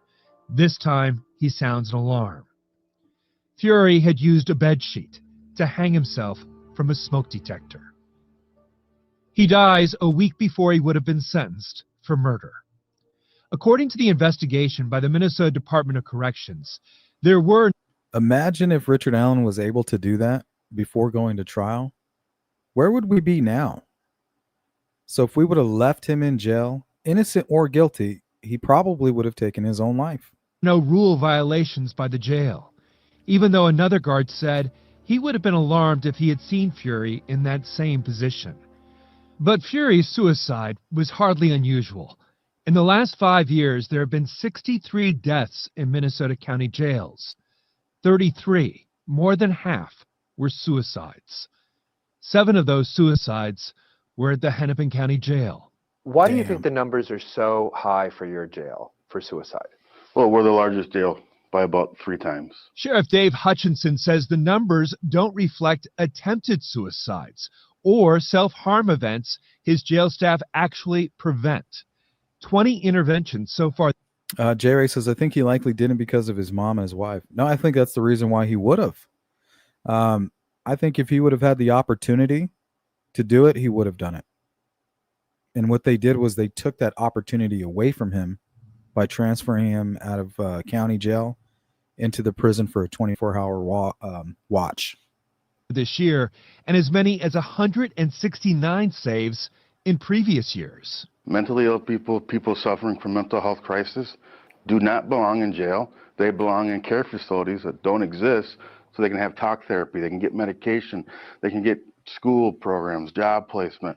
This time, he sounds an alarm. Fury had used a bedsheet to hang himself from a smoke detector. He dies a week before he would have been sentenced for murder. According to the investigation by the Minnesota Department of Corrections, there were... Imagine if Richard Allen was able to do that before going to trial. Where would we be now? So if we would have left him in jail, innocent or guilty, he probably would have taken his own life. no rule violations by the jail, even though another guard said he would have been alarmed if he had seen Fury in that same position. But Fury's suicide was hardly unusual. In the last 5 years, there have been 63 deaths in Minnesota County jails. 33, more than half, were suicides. 7 of those suicides were at the Hennepin County Jail. Why do you think the numbers are so high for your jail for suicide? Well, we're the largest jail by about 3 times. Sheriff Dave Hutchinson says the numbers don't reflect attempted suicides or self-harm events his jail staff actually prevent. 20 interventions so far. J-Ray says, I think he likely didn't because of his mom and his wife. No, I think that's the reason why he would have. I think if he would have had the opportunity to do it, he would have done it. And what they did was they took that opportunity away from him by transferring him out of county jail into the prison for a 24-hour watch. This year, and as many as 169 saves in previous years. Mentally ill people, people suffering from mental health crisis, do not belong in jail. They belong in care facilities that don't exist, so they can have talk therapy, they can get medication, they can get school programs, job placement.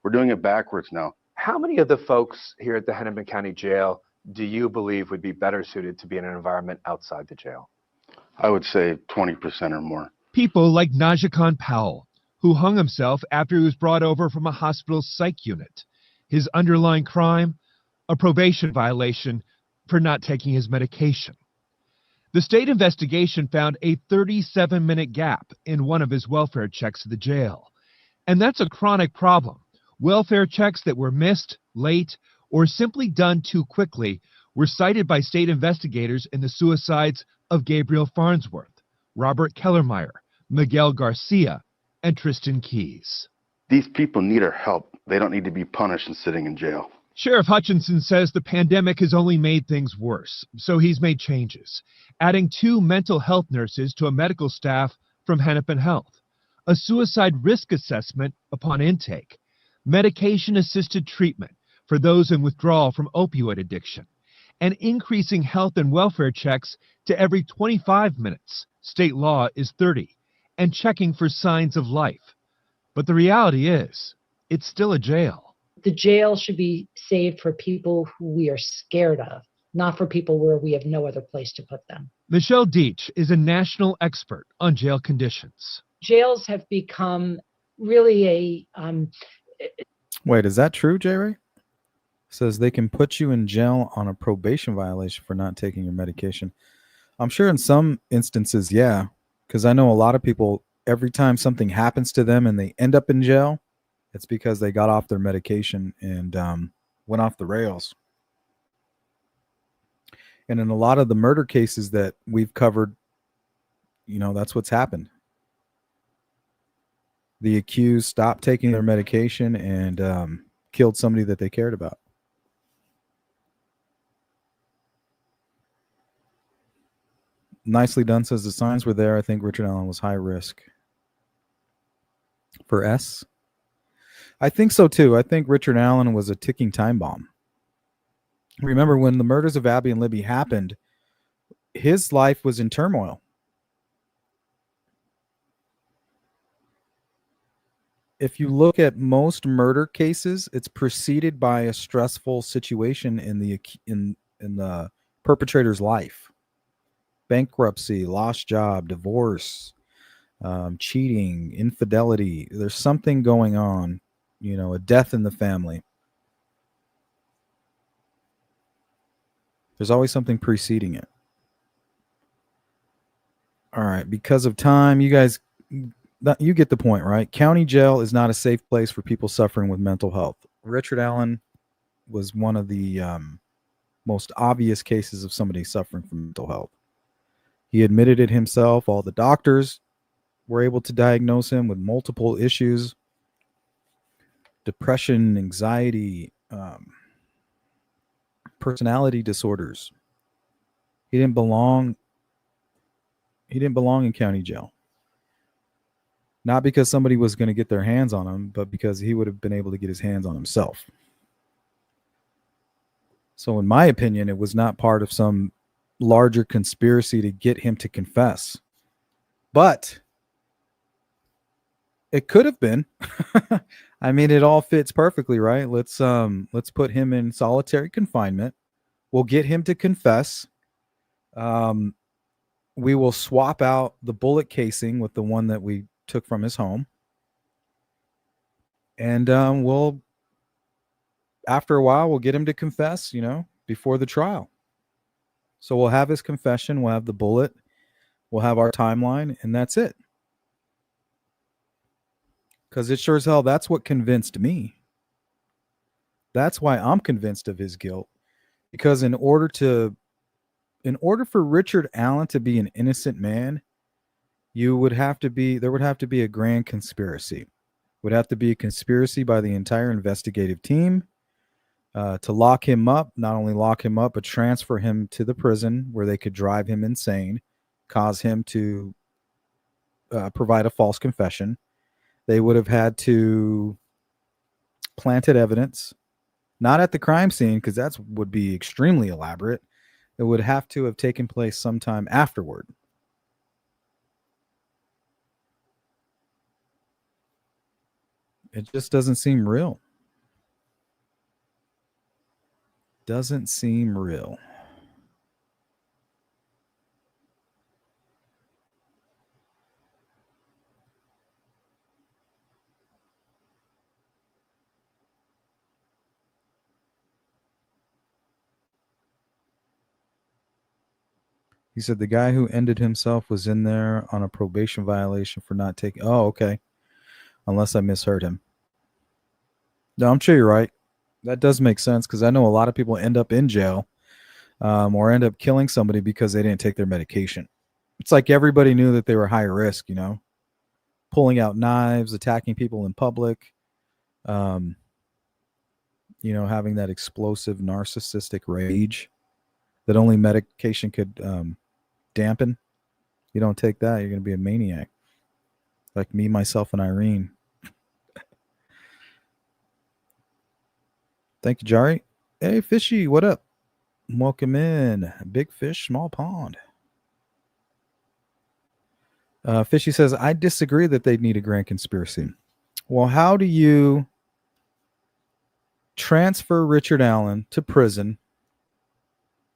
We're doing it backwards now. How many of the folks here at the Hennepin County Jail do you believe would be better suited to be in an environment outside the jail? I would say 20% or more. People like Najah Khan Powell, who hung himself after he was brought over from a hospital psych unit. His underlying crime, a probation violation for not taking his medication. The state investigation found a 37-minute gap in one of his welfare checks at the jail. And that's a chronic problem. Welfare checks that were missed, late, or simply done too quickly were cited by state investigators in the suicides of Gabriel Farnsworth, Robert Kellermeyer, Miguel Garcia, and Tristan Keys. These people need our help. They don't need to be punished and sitting in jail. Sheriff Hutchinson says the pandemic has only made things worse, so he's made changes, adding 2 mental health nurses to a medical staff from Hennepin Health, a suicide risk assessment upon intake, medication-assisted treatment for those in withdrawal from opioid addiction, and increasing health and welfare checks to every 25 minutes. State law is 30, and checking for signs of life. But the reality is, it's still a jail. The jail should be saved for people who we are scared of, not for people where we have no other place to put them. Michelle Deitch is a national expert on jail conditions. Jails have become really Wait, is that true, J. Ray? Says they can put you in jail on a probation violation for not taking your medication. I'm sure in some instances, yeah, because I know a lot of people, every time something happens to them and they end up in jail, it's because they got off their medication and went off the rails. And in a lot of the murder cases that we've covered, that's what's happened. The accused stopped taking their medication and killed somebody that they cared about. Nicely done, says the signs were there. I think Richard Allen was high risk. For S? I think so too. I think Richard Allen was a ticking time bomb. Remember when the murders of Abby and Libby happened, his life was in turmoil. If you look at most murder cases, it's preceded by a stressful situation in the perpetrator's life. Bankruptcy, lost job, divorce, cheating, infidelity. There's something going on, a death in the family. There's always something preceding it. All right, because of time, you guys, you get the point, right? County jail is not a safe place for people suffering with mental health. Richard Allen was one of the most obvious cases of somebody suffering from mental health. He admitted it himself. All the doctors were able to diagnose him with multiple issues: depression, anxiety, personality disorders. He didn't belong in county jail. Not because somebody was going to get their hands on him, but because he would have been able to get his hands on himself. So in my opinion, it was not part of some larger conspiracy to get him to confess. But it could have been. I mean, it all fits perfectly, right? Let's put him in solitary confinement. We'll get him to confess. We will swap out the bullet casing with the one that we took from his home. And we'll, after a while, we'll get him to confess, before the trial. So we'll have his confession, we'll have the bullet, we'll have our timeline, and that's it. Because it sure as hell, that's what convinced me. That's why I'm convinced of his guilt. Because in order for Richard Allen to be an innocent man, there would have to be a grand conspiracy. It would have to be a conspiracy by the entire investigative team to lock him up, not only lock him up, but transfer him to the prison where they could drive him insane, cause him to provide a false confession. They would have had to planted evidence, not at the crime scene, because that would be extremely elaborate. It would have to have taken place sometime afterward. It just doesn't seem real. Doesn't seem real. He said the guy who ended himself was in there on a probation violation for not taking. Oh, okay. Unless I misheard him. No, I'm sure you're right. That does make sense, because I know a lot of people end up in jail or end up killing somebody because they didn't take their medication. It's like everybody knew that they were high risk, pulling out knives, attacking people in public. having that explosive narcissistic rage that only medication could dampen. You don't take that, you're going to be a maniac. Like me, myself, and Irene. Thank you, Jari. Hey, Fishy, what up? Welcome in. Big fish, small pond. Fishy says, I disagree that they'd need a grand conspiracy. Well, how do you transfer Richard Allen to prison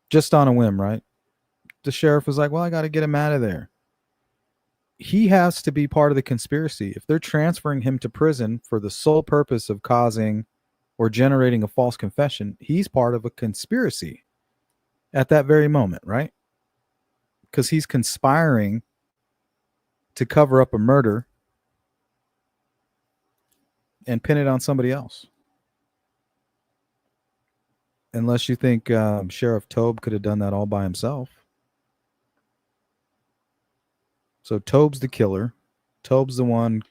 just on a whim, right? The sheriff was like, well, I got to get him out of there. He has to be part of the conspiracy. If they're transferring him to prison for the sole purpose of causing or generating a false confession, he's part of a conspiracy at that very moment, right? Because he's conspiring to cover up a murder and pin it on somebody else. Unless you think Sheriff Tobe could have done that all by himself. So Tobe's the killer. Tobe's the one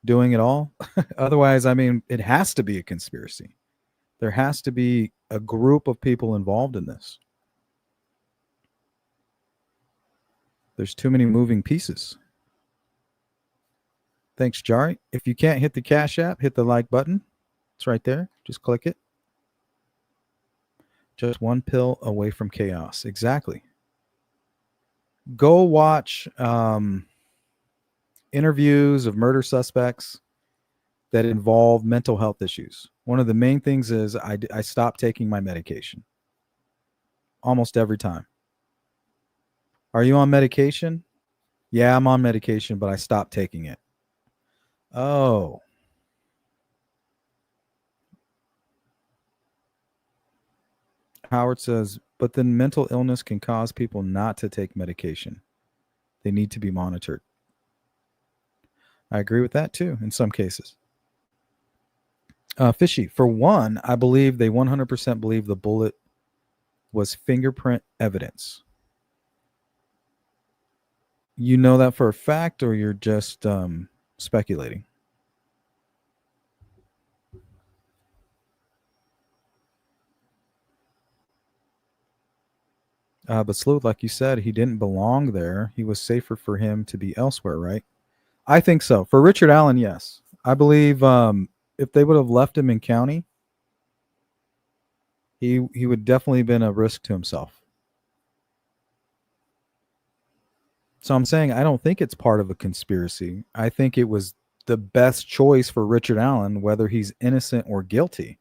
doing it all. Otherwise, I mean, it has to be a conspiracy. There has to be a group of people involved in this. There's too many moving pieces. Thanks, Jari. If you can't hit the Cash App, hit the like button. It's right there. Just click it. Just one pill away from chaos. Exactly. Go watch interviews of murder suspects that involve mental health issues. One of the main things is I stopped taking my medication. Almost every time. Are you on medication? Yeah, I'm on medication, but I stopped taking it. Oh. Howard says, but then mental illness can cause people not to take medication. They need to be monitored. I agree with that too, in some cases. Fishy, for one, I believe they 100% believe the bullet was fingerprint evidence. You know that for a fact, or you're just speculating? But Sleuth, like you said, he didn't belong there. He was safer for him to be elsewhere, right? I think so. For Richard Allen, yes. I believe if they would have left him in county, he would definitely have been a risk to himself. So I'm saying I don't think it's part of a conspiracy. I think it was the best choice for Richard Allen, whether he's innocent or guilty.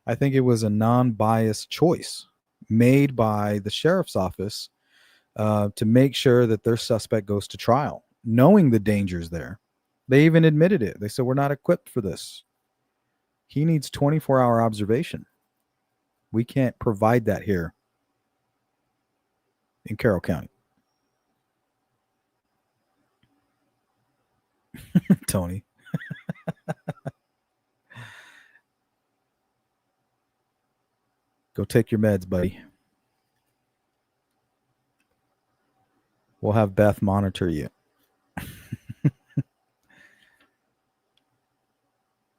I think it was a non-biased choice made by the sheriff's office to make sure that their suspect goes to trial, knowing the dangers there. They even admitted it. They said, we're not equipped for this. He needs 24-hour observation. We can't provide that here in Carroll County. Tony. Go take your meds, buddy. We'll have Beth monitor you.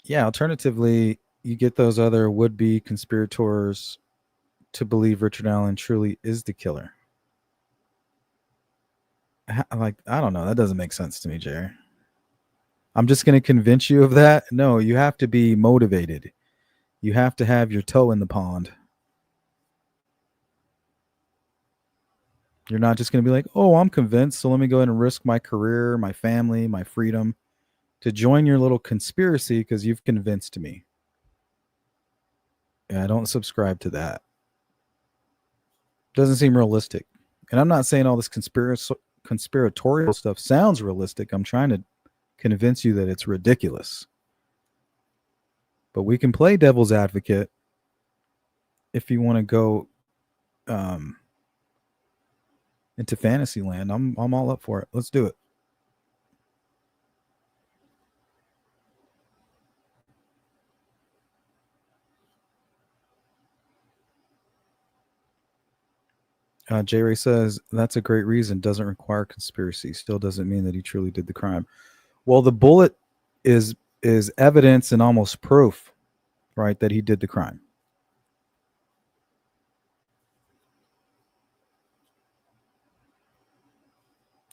Yeah, alternatively, you get those other would-be conspirators to believe Richard Allen truly is the killer. Like, I don't know. That doesn't make sense to me, Jerry. I'm just going to convince you of that. No, you have to be motivated. You have to have your toe in the pond. You're not just going to be like, oh, I'm convinced, so let me go ahead and risk my career, my family, my freedom to join your little conspiracy because you've convinced me. Yeah, I don't subscribe to that. Doesn't seem realistic. And I'm not saying all this conspiratorial stuff sounds realistic. I'm trying to convince you that it's ridiculous. But we can play devil's advocate if you want to go into fantasy land. I'm all up for it. Let's do it. J. Ray says that's a great reason. Doesn't require conspiracy. Still doesn't mean that he truly did the crime. Well, the bullet is evidence and almost proof, right, that he did the crime.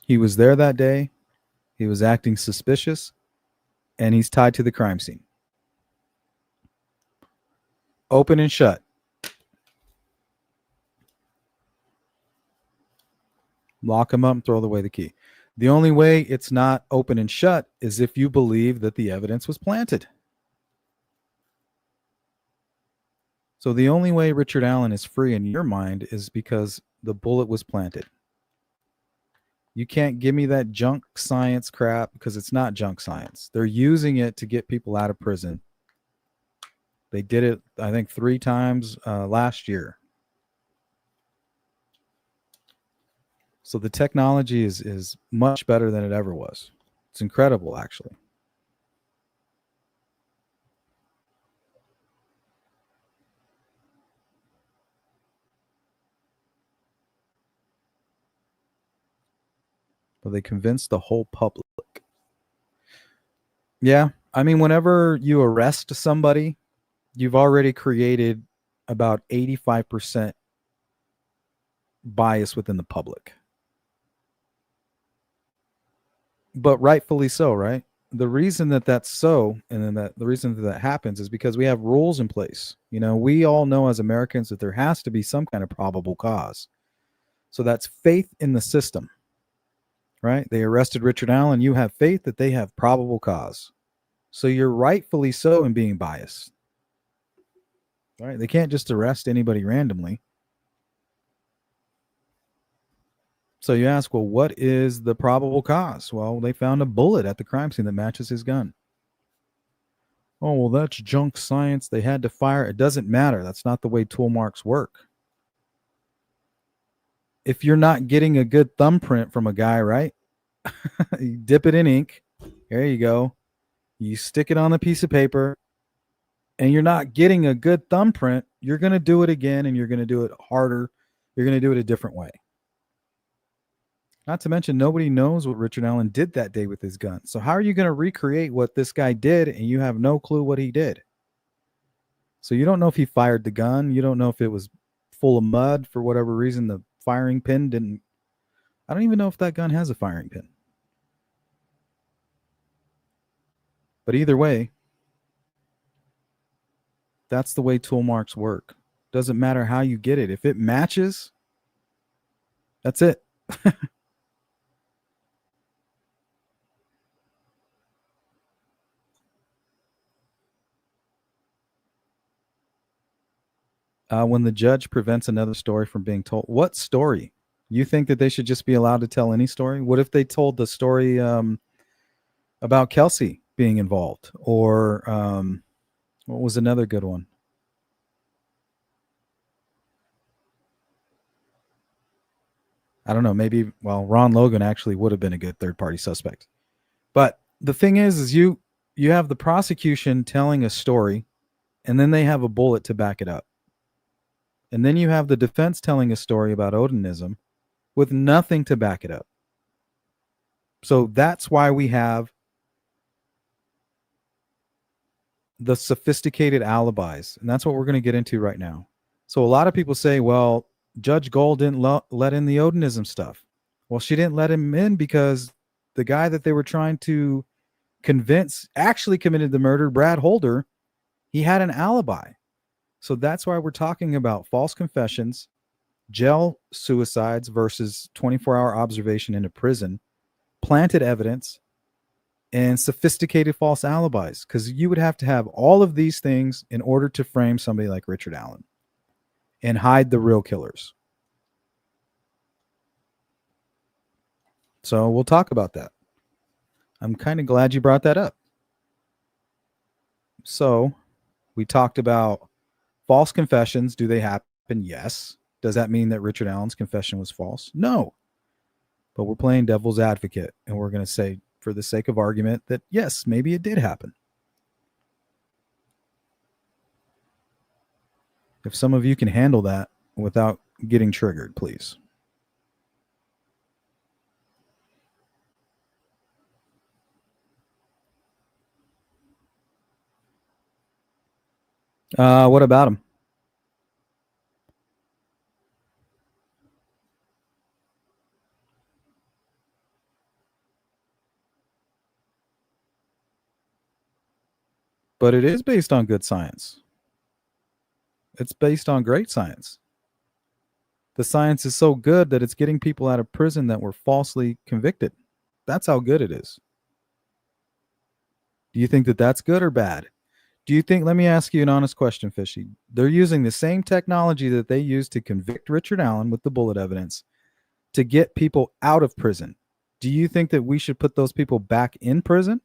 He was there that day. He was acting suspicious, and he's tied to the crime scene. Open and shut. Lock him up and throw away the key. The only way it's not open and shut is if you believe that the evidence was planted. So the only way Richard Allen is free in your mind is because the bullet was planted. You can't give me that junk science crap because it's not junk science. They're using it to get people out of prison. They did it, I think, 3 times last year. So the technology is much better than it ever was. It's incredible, actually. But they convinced the whole public. Yeah. I mean, whenever you arrest somebody, you've already created about 85% bias within the public. But rightfully so, right? The reason that that's so, and then the reason that happens is because we have rules in place. You know, we all know as Americans that there has to be some kind of probable cause. So that's faith in the system, right? They arrested Richard Allen. You have faith that they have probable cause. So you're rightfully so in being biased. All right? They can't just arrest anybody randomly. So you ask, well, what is the probable cause? Well, they found a bullet at the crime scene that matches his gun. Oh, well, that's junk science. They had to fire. It doesn't matter. That's not the way tool marks work. If you're not getting a good thumbprint from a guy, right? You dip it in ink. There you go. You stick it on the piece of paper, and you're not getting a good thumbprint. You're going to do it again, and you're going to do it harder. You're going to do it a different way. Not to mention, nobody knows what Richard Allen did that day with his gun. So how are you going to recreate what this guy did, and you have no clue what he did? So you don't know if he fired the gun. You don't know if it was full of mud for whatever reason. The firing pin didn't. I don't even know if that gun has a firing pin. But either way, that's the way tool marks work. Doesn't matter how you get it. If it matches, that's it. When the judge prevents another story from being told. What story? You think that they should just be allowed to tell any story? What if they told the story about Kelsey being involved? Or what was another good one? I don't know. Maybe, well, Ron Logan actually would have been a good third-party suspect. But the thing is you have the prosecution telling a story, and then they have a bullet to back it up. And then you have the defense telling a story about Odinism with nothing to back it up. So that's why we have the sophisticated alibis. And that's what we're going to get into right now. So a lot of people say, well, Judge Gold didn't let in the Odinism stuff. Well, she didn't let him in because the guy that they were trying to convince actually committed the murder, Brad Holder, he had an alibi. So that's why we're talking about false confessions, jail suicides versus 24-hour observation in a prison, planted evidence, and sophisticated false alibis. Because you would have to have all of these things in order to frame somebody like Richard Allen and hide the real killers. So we'll talk about that. I'm kind of glad you brought that up. So we talked about false confessions. Do they happen? Yes. Does that mean that Richard Allen's confession was false? No. But we're playing devil's advocate, and we're going to say, for the sake of argument, that yes, maybe it did happen. If some of you can handle that without getting triggered, please. What about him? But it is based on good science. It's based on great science. The science is so good that it's getting people out of prison that were falsely convicted. That's how good it is. Do you think that that's good or bad? Do you think, let me ask you an honest question, Fishy. They're using the same technology that they used to convict Richard Allen with the bullet evidence to get people out of prison. Do you think that we should put those people back in prison?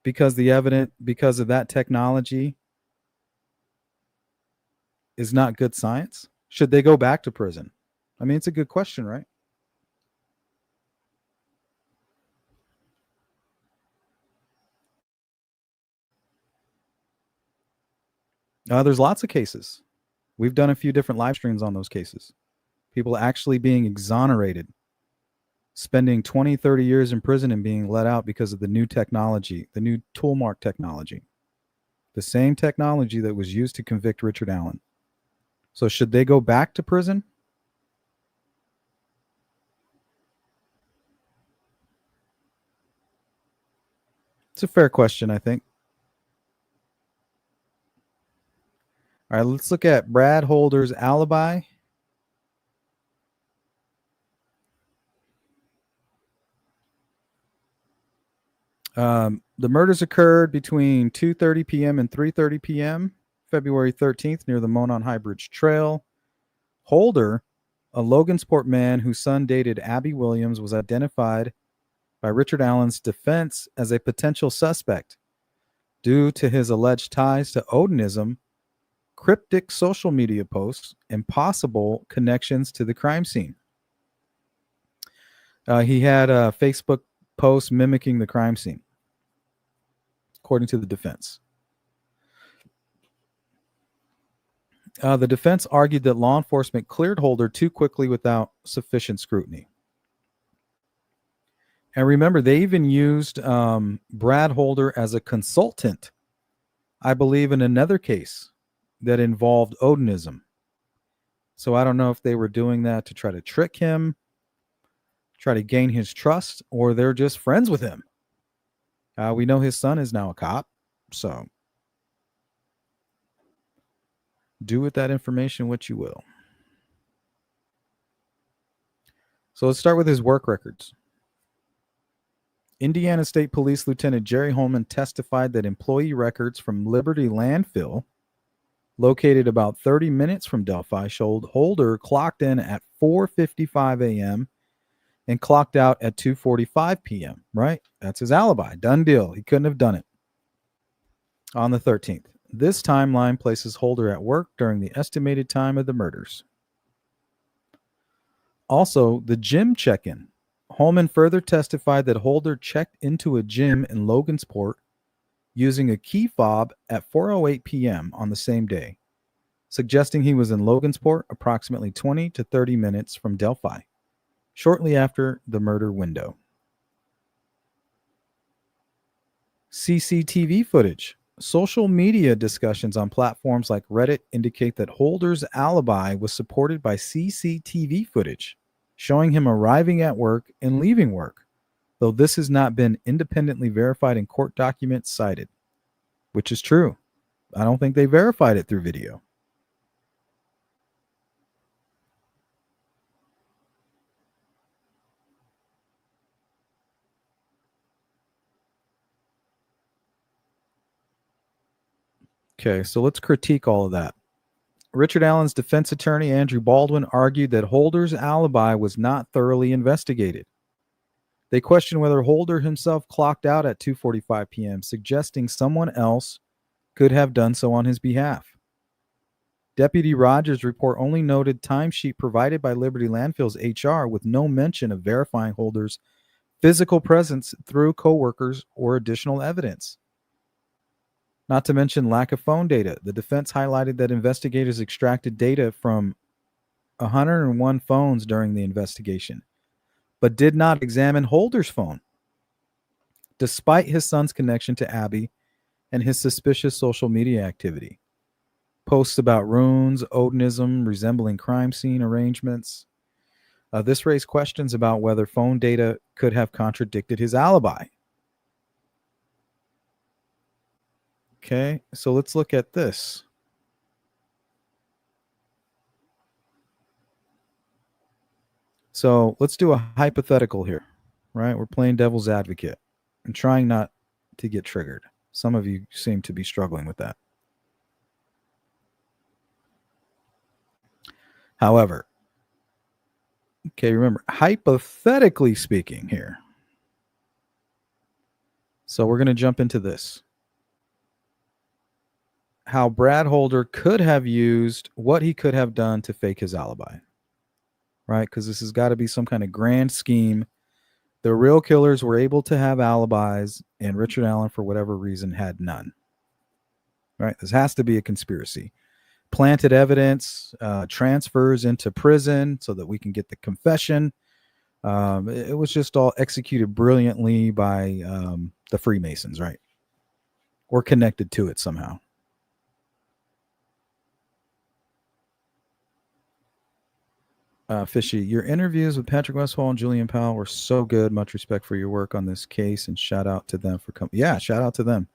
Because because of that technology is not good science? Should they go back to prison? I mean, it's a good question, right? There's lots of cases. We've done a few different live streams on those cases. People actually being exonerated, spending 20, 30 years in prison and being let out because of the new technology, the new tool mark technology. The same technology that was used to convict Richard Allen. So should they go back to prison? It's a fair question, I think. All right, let's look at Brad Holder's alibi. The murders occurred between 2:30 p.m. and 3:30 p.m. February 13th near the Monon High Bridge Trail. Holder, a Logansport man whose son dated Abby Williams, was identified by Richard Allen's defense as a potential suspect due to his alleged ties to Odinism, cryptic social media posts, and possible connections to the crime scene. He had a Facebook post mimicking the crime scene, according to the defense. The defense argued that law enforcement cleared Holder too quickly without sufficient scrutiny. And remember, they even used Brad Holder as a consultant, I believe, in another case that involved Odinism. So I don't know if they were doing that to try to trick him, try to gain his trust, or they're just friends with him. We know his son is now a cop, so do with that information what you will. So let's start with his work records. Indiana State Police Lieutenant Jerry Holman testified that employee records from Liberty Landfill, located about 30 minutes from Delphi, showed Holder clocked in at 4:55 a.m. and clocked out at 2:45 p.m., right? That's his alibi. Done deal. He couldn't have done it. On the 13th. This timeline places Holder at work during the estimated time of the murders. Also, the gym check-in. Holman further testified that Holder checked into a gym in Logansport using a key fob at 4:08 p.m. on the same day, suggesting he was in Logansport approximately 20 to 30 minutes from Delphi, shortly after the murder window. CCTV footage. Social media discussions on platforms like Reddit indicate that Holder's alibi was supported by CCTV footage, showing him arriving at work and leaving work, though this has not been independently verified in court documents cited, which is true. I don't think they verified it through video. Okay, so let's critique all of that. Richard Allen's defense attorney, Andrew Baldwin, argued that Holder's alibi was not thoroughly investigated. They questioned whether Holder himself clocked out at 2:45 p.m., suggesting someone else could have done so on his behalf. Deputy Rogers' report only noted timesheet provided by Liberty Landfill's HR with no mention of verifying Holder's physical presence through coworkers or additional evidence. Not to mention lack of phone data. The defense highlighted that investigators extracted data from 101 phones during the investigation, but did not examine Holder's phone. Despite his son's connection to Abby and his suspicious social media activity. Posts about runes, Odinism, resembling crime scene arrangements. This raised questions about whether phone data could have contradicted his alibi. Okay, so let's look at this. So let's do a hypothetical here, right? We're playing devil's advocate and trying not to get triggered. Some of you seem to be struggling with that. However, okay, remember, hypothetically speaking here. So we're going to jump into this. How Brad Holder could have used what he could have done to fake his alibi, right? Because this has got to be some kind of grand scheme. The real killers were able to have alibis, and Richard Allen, for whatever reason, had none, right? This has to be a conspiracy. Planted evidence, transfers into prison so that we can get the confession. It was just all executed brilliantly by the Freemasons, right? Or connected to it somehow. Fishy, your interviews with Patrick Westphal and Julian Powell were so good. Much respect for your work on this case, and shout out to them for coming. Yeah, shout out to them.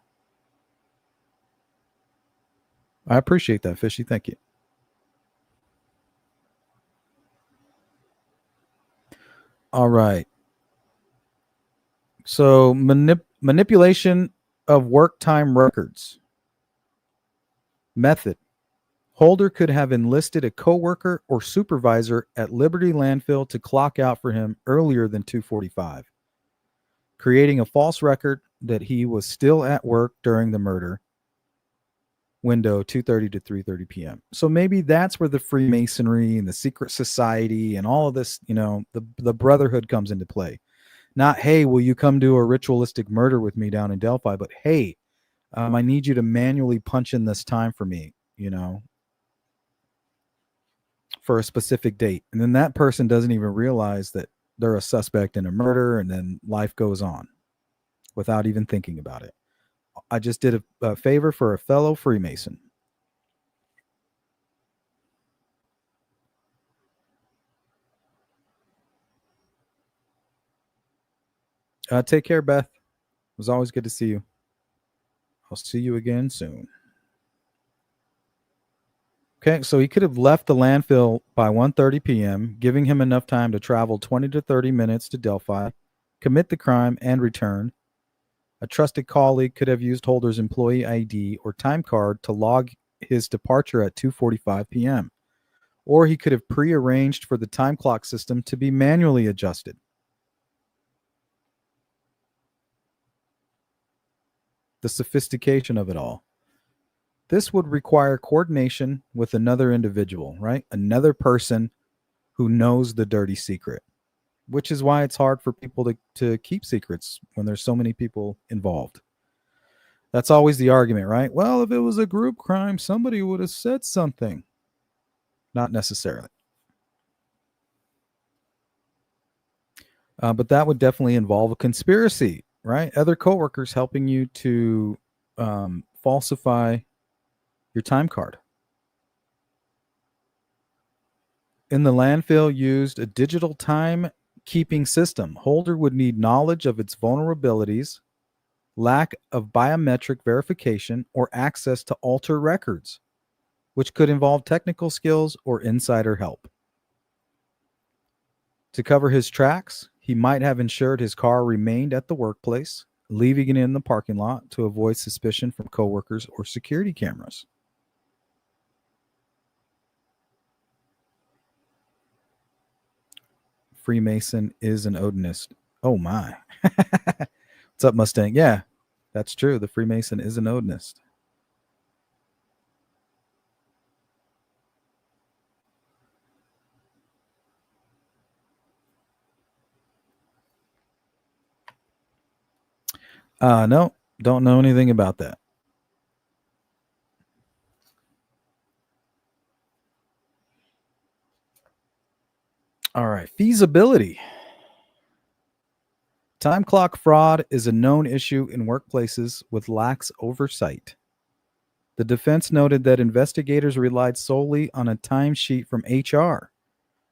I appreciate that, Fishy. Thank you. All right. So manipulation of work time records. Method. Holder could have enlisted a coworker or supervisor at Liberty Landfill to clock out for him earlier than 2:45, creating a false record that he was still at work during the murder window, 2:30 to 3:30 p.m. So maybe that's where the Freemasonry and the secret society and all of this, the brotherhood comes into play. Not, hey, will you come do a ritualistic murder with me down in Delphi? But hey, I need you to manually punch in this time for me, for a specific date. And then that person doesn't even realize that they're a suspect in a murder, and then life goes on without even thinking about it. I just did a favor for a fellow Freemason. Take care, Beth. It was always good to see you. I'll see you again soon. Okay, so he could have left the landfill by 1:30 p.m., giving him enough time to travel 20 to 30 minutes to Delphi, commit the crime, and return. A trusted colleague could have used Holder's employee ID or time card to log his departure at 2:45 p.m., or he could have prearranged for the time clock system to be manually adjusted. The sophistication of it all. This would require coordination with another individual, right? Another person who knows the dirty secret, which is why it's hard for people to keep secrets when there's so many people involved. That's always the argument, right? Well, if it was a group crime, somebody would have said something. Not necessarily. But that would definitely involve a conspiracy, right? Other coworkers helping you to falsify your time card. In the landfill used a digital time keeping system. Holder would need knowledge of its vulnerabilities, lack of biometric verification, or access to alter records, which could involve technical skills or insider help. To cover his tracks, he might have ensured his car remained at the workplace, leaving it in the parking lot to avoid suspicion from coworkers or security cameras. Freemason is an Odinist. Oh my. What's up, Mustang? Yeah, that's true. The Freemason is an Odinist. No, don't know anything about that. All right, feasibility. Time clock fraud is a known issue in workplaces with lax oversight. The defense noted that investigators relied solely on a timesheet from HR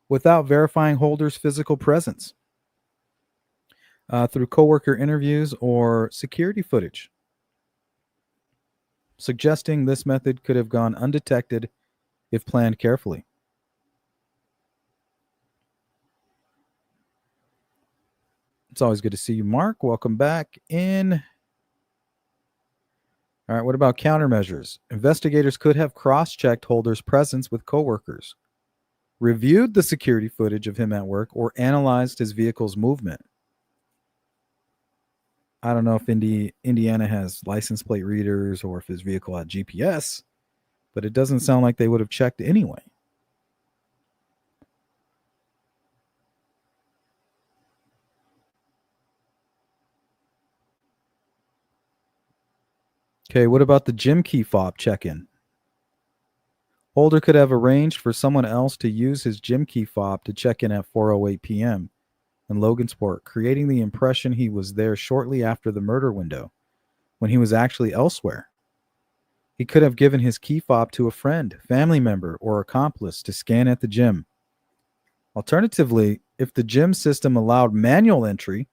without verifying holders' physical presence through coworker interviews or security footage, suggesting this method could have gone undetected if planned carefully. It's always good to see you, Mark. Welcome back in. All right, what about countermeasures? Investigators could have cross-checked Holder's presence with coworkers, reviewed the security footage of him at work, or analyzed his vehicle's movement. I don't know if Indiana has license plate readers or if his vehicle had GPS, but it doesn't sound like they would have checked anyway. Okay, what about the gym key fob check-in? Holder could have arranged for someone else to use his gym key fob to check in at 4:08 p.m. in Logansport, creating the impression he was there shortly after the murder window, when he was actually elsewhere. He could have given his key fob to a friend, family member, or accomplice to scan at the gym. Alternatively, if the gym system allowed manual entry,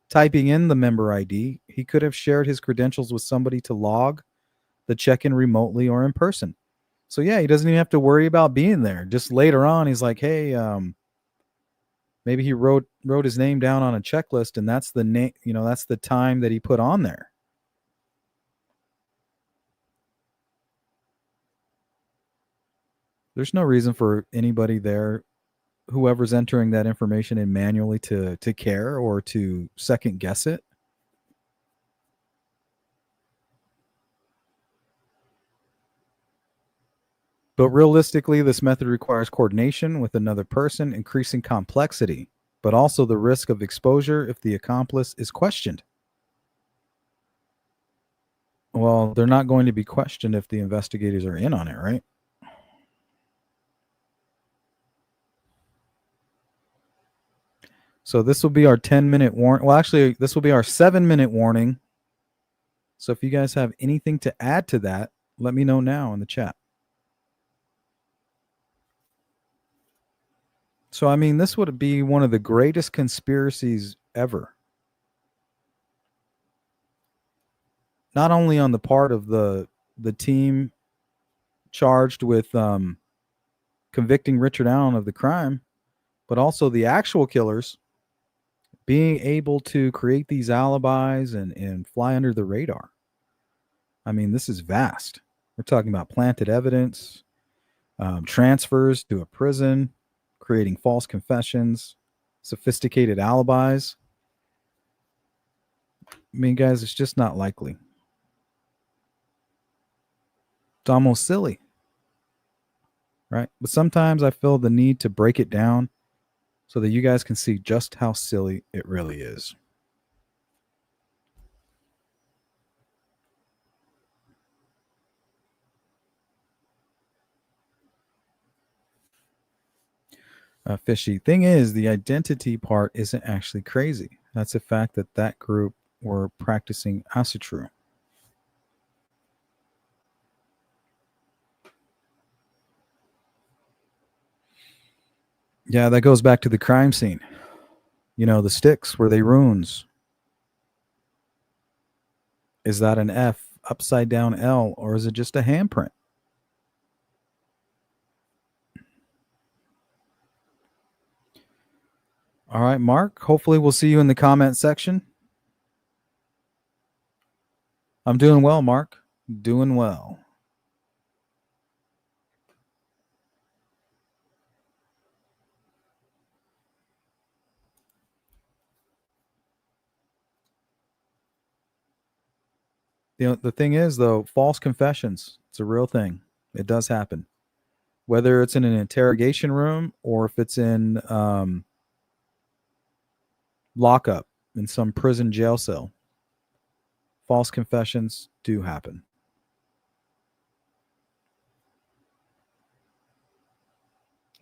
typing in the member ID, he could have shared his credentials with somebody to log the check-in remotely or in person. So yeah, he doesn't even have to worry about being there. Just later on, he's like, hey, maybe he wrote his name down on a checklist, and that's the name, that's the time that he put on there. There's no reason for anybody there, whoever's entering that information in manually, to care or to second guess it. But realistically, this method requires coordination with another person, increasing complexity, but also the risk of exposure if the accomplice is questioned. Well, they're not going to be questioned if the investigators are in on it, right? So this will be our 10-minute warning. Well, actually, this will be our 7-minute warning. So if you guys have anything to add to that, let me know now in the chat. So, I mean, this would be one of the greatest conspiracies ever. Not only on the part of the team charged with convicting Richard Allen of the crime, but also the actual killers being able to create these alibis and fly under the radar. I mean, this is vast. We're talking about planted evidence, transfers to a prison, creating false confessions, sophisticated alibis. I mean, guys, it's just not likely. It's almost silly, right? But sometimes I feel the need to break it down so that you guys can see just how silly it really is. Fishy. Thing is, the identity part isn't actually crazy. That's the fact that that group were practicing asatru. Yeah, that goes back to the crime scene. You know, the sticks, were they runes? Is that an F, upside down L, or is it just a handprint? All right, Mark, hopefully we'll see you in the comment section. I'm doing well, Mark. Doing well. You know, the thing is, though, false confessions, it's a real thing. It does happen. Whether it's in an interrogation room or if it's in lockup in some prison jail cell, false confessions do happen.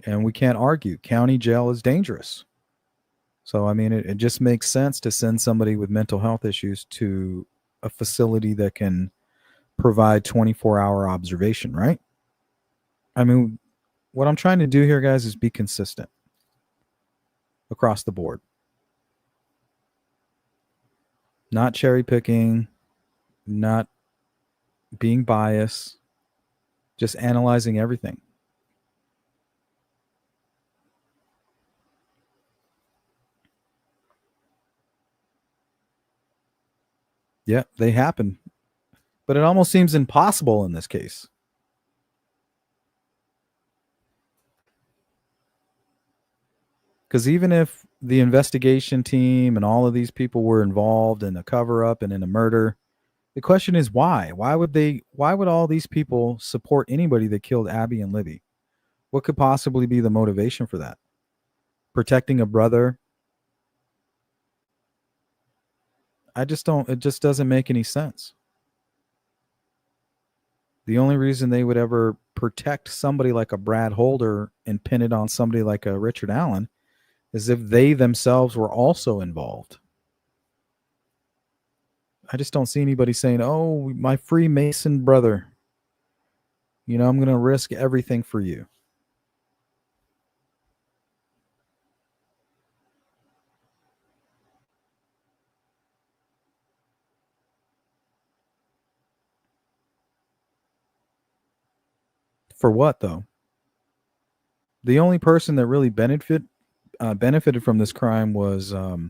And we can't argue. County jail is dangerous. So, I mean, it just makes sense to send somebody with mental health issues to a facility that can provide 24-hour observation, right? I mean, what I'm trying to do here, guys, is be consistent across the board. Not cherry picking, not being biased, just analyzing everything. Yeah, they happen. But it almost seems impossible in this case. Because even if the investigation team and all of these people were involved in a cover up and in a murder, the question is why? Why would all these people support anybody that killed Abby and Libby? What could possibly be the motivation for that? Protecting a brother? It just doesn't make any sense. The only reason they would ever protect somebody like a Brad Holder and pin it on somebody like a Richard Allen is if they themselves were also involved. I just don't see anybody saying, oh, my Freemason brother, I'm going to risk everything for you. For what, though? The only person that really benefited from this crime was the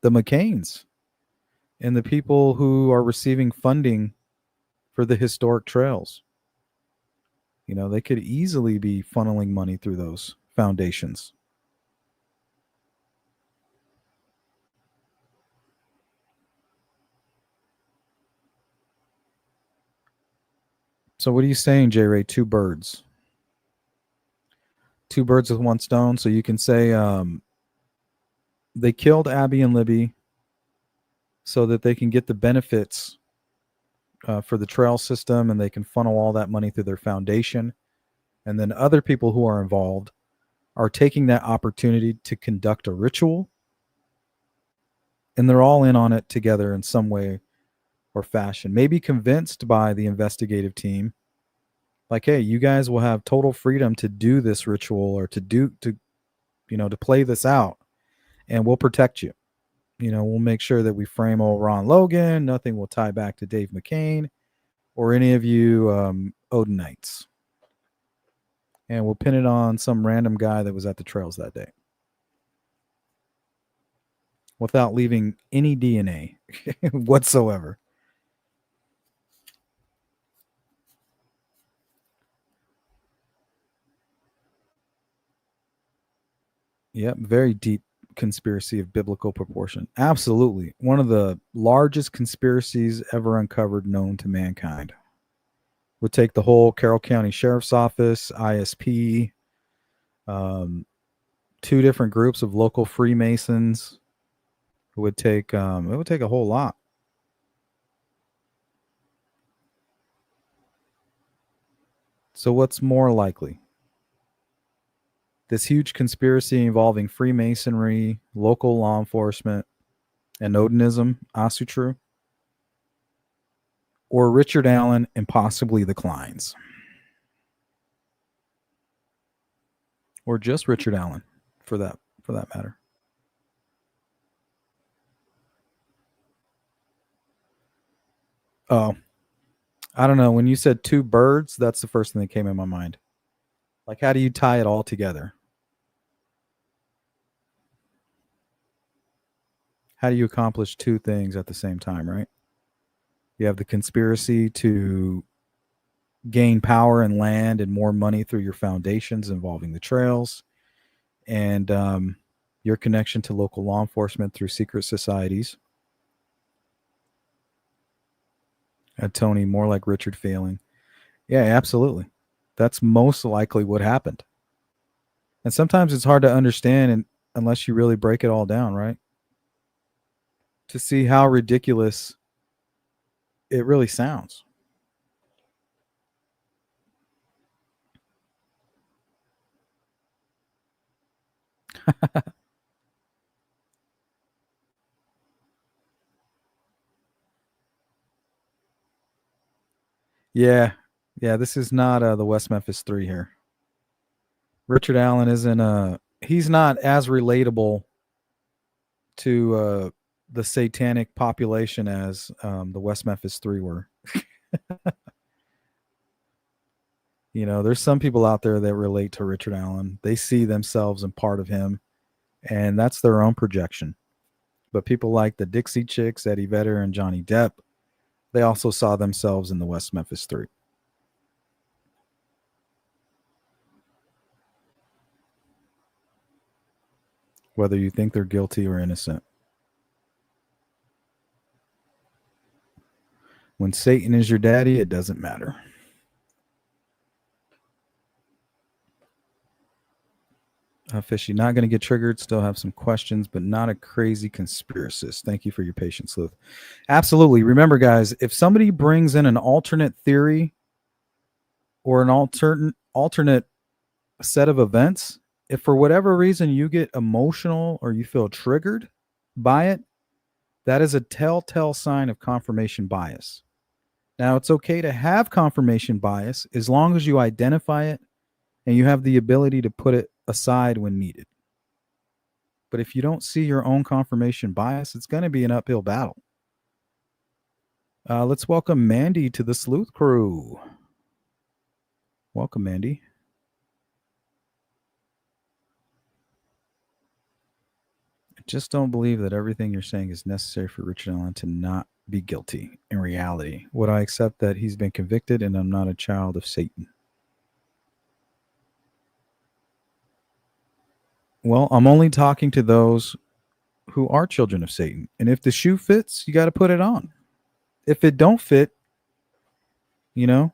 McCains and the people who are receiving funding for the historic trails. They could easily be funneling money through those foundations. So what are you saying, J. Ray? Two birds with one stone. So you can say they killed Abby and Libby so that they can get the benefits for the trail system, and they can funnel all that money through their foundation. And then other people who are involved are taking that opportunity to conduct a ritual, and they're all in on it together in some way or fashion, maybe convinced by the investigative team, like, hey, you guys will have total freedom to do this ritual or to play this out, and we'll protect you. We'll make sure that we frame old Ron Logan. Nothing will tie back to Dave McCain or any of you Odinites. And we'll pin it on some random guy that was at the trails that day without leaving any DNA whatsoever. Yep, very deep conspiracy of biblical proportion. Absolutely. One of the largest conspiracies ever uncovered known to mankind. Would take the whole Carroll County Sheriff's Office, ISP, two different groups of local Freemasons. It would take a whole lot. So what's more likely? This huge conspiracy involving Freemasonry, local law enforcement, and Odinism, Asutru, or Richard Allen and possibly the Kleins, or just Richard Allen, for that matter. Oh, I don't know. When you said two birds, that's the first thing that came in my mind. Like, how do you tie it all together? How do you accomplish two things at the same time, right? You have the conspiracy to gain power and land and more money through your foundations involving the trails, and your connection to local law enforcement through secret societies. Tony, more like Richard failing. Yeah, absolutely. That's most likely what happened. And sometimes it's hard to understand unless you really break it all down, right? To see how ridiculous it really sounds. Yeah. Yeah, this is not the West Memphis 3 here. Richard Allen isn't he's not as relatable to the satanic population as the West Memphis 3 were. You know, there's some people out there that relate to Richard Allen. They see themselves in part of him, and that's their own projection. But people like the Dixie Chicks, Eddie Vedder, and Johnny Depp, they also saw themselves in the West Memphis 3. Whether you think they're guilty or innocent. When Satan is your daddy, it doesn't matter. Fishy, not going to get triggered. Still have some questions, but not a crazy conspiracist. Thank you for your patience, Sleuth. Absolutely. Remember, guys, if somebody brings in an alternate theory or an alternate set of events, if for whatever reason you get emotional or you feel triggered by it, that is a telltale sign of confirmation bias. Now, it's okay to have confirmation bias as long as you identify it and you have the ability to put it aside when needed. But if you don't see your own confirmation bias, it's going to be an uphill battle. Let's welcome Mandy to the Sleuth Crew. Welcome, Mandy. I just don't believe that everything you're saying is necessary for Richard Allen to not be guilty. In reality, would I accept that he's been convicted and I'm not a child of Satan? Well, I'm only talking to those who are children of Satan. And if the shoe fits, you got to put it on. If it don't fit, you know,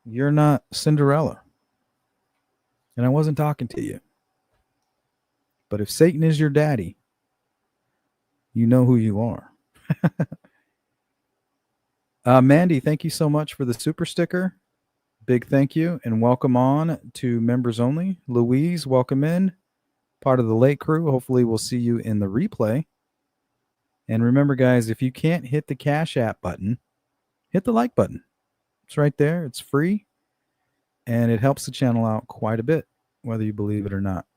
you're not Cinderella. And I wasn't talking to you. But if Satan is your daddy, you know who you are. Mandy, thank you so much for the super sticker. Big thank you. And welcome on to members only. Louise, welcome in. Part of the late crew. Hopefully we'll see you in the replay. And remember, guys, if you can't hit the Cash App button, hit the like button. It's right there. It's free. And it helps the channel out quite a bit, whether you believe it or not.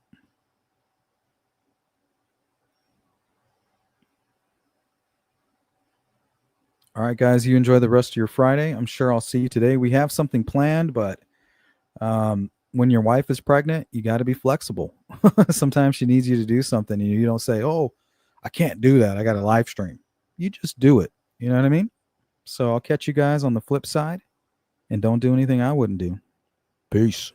All right, guys, you enjoy the rest of your Friday. I'm sure I'll see you today. We have something planned, but when your wife is pregnant, you got to be flexible. Sometimes she needs you to do something and you don't say, oh, I can't do that. I got a live stream. You just do it. You know what I mean? So I'll catch you guys on the flip side and don't do anything I wouldn't do. Peace.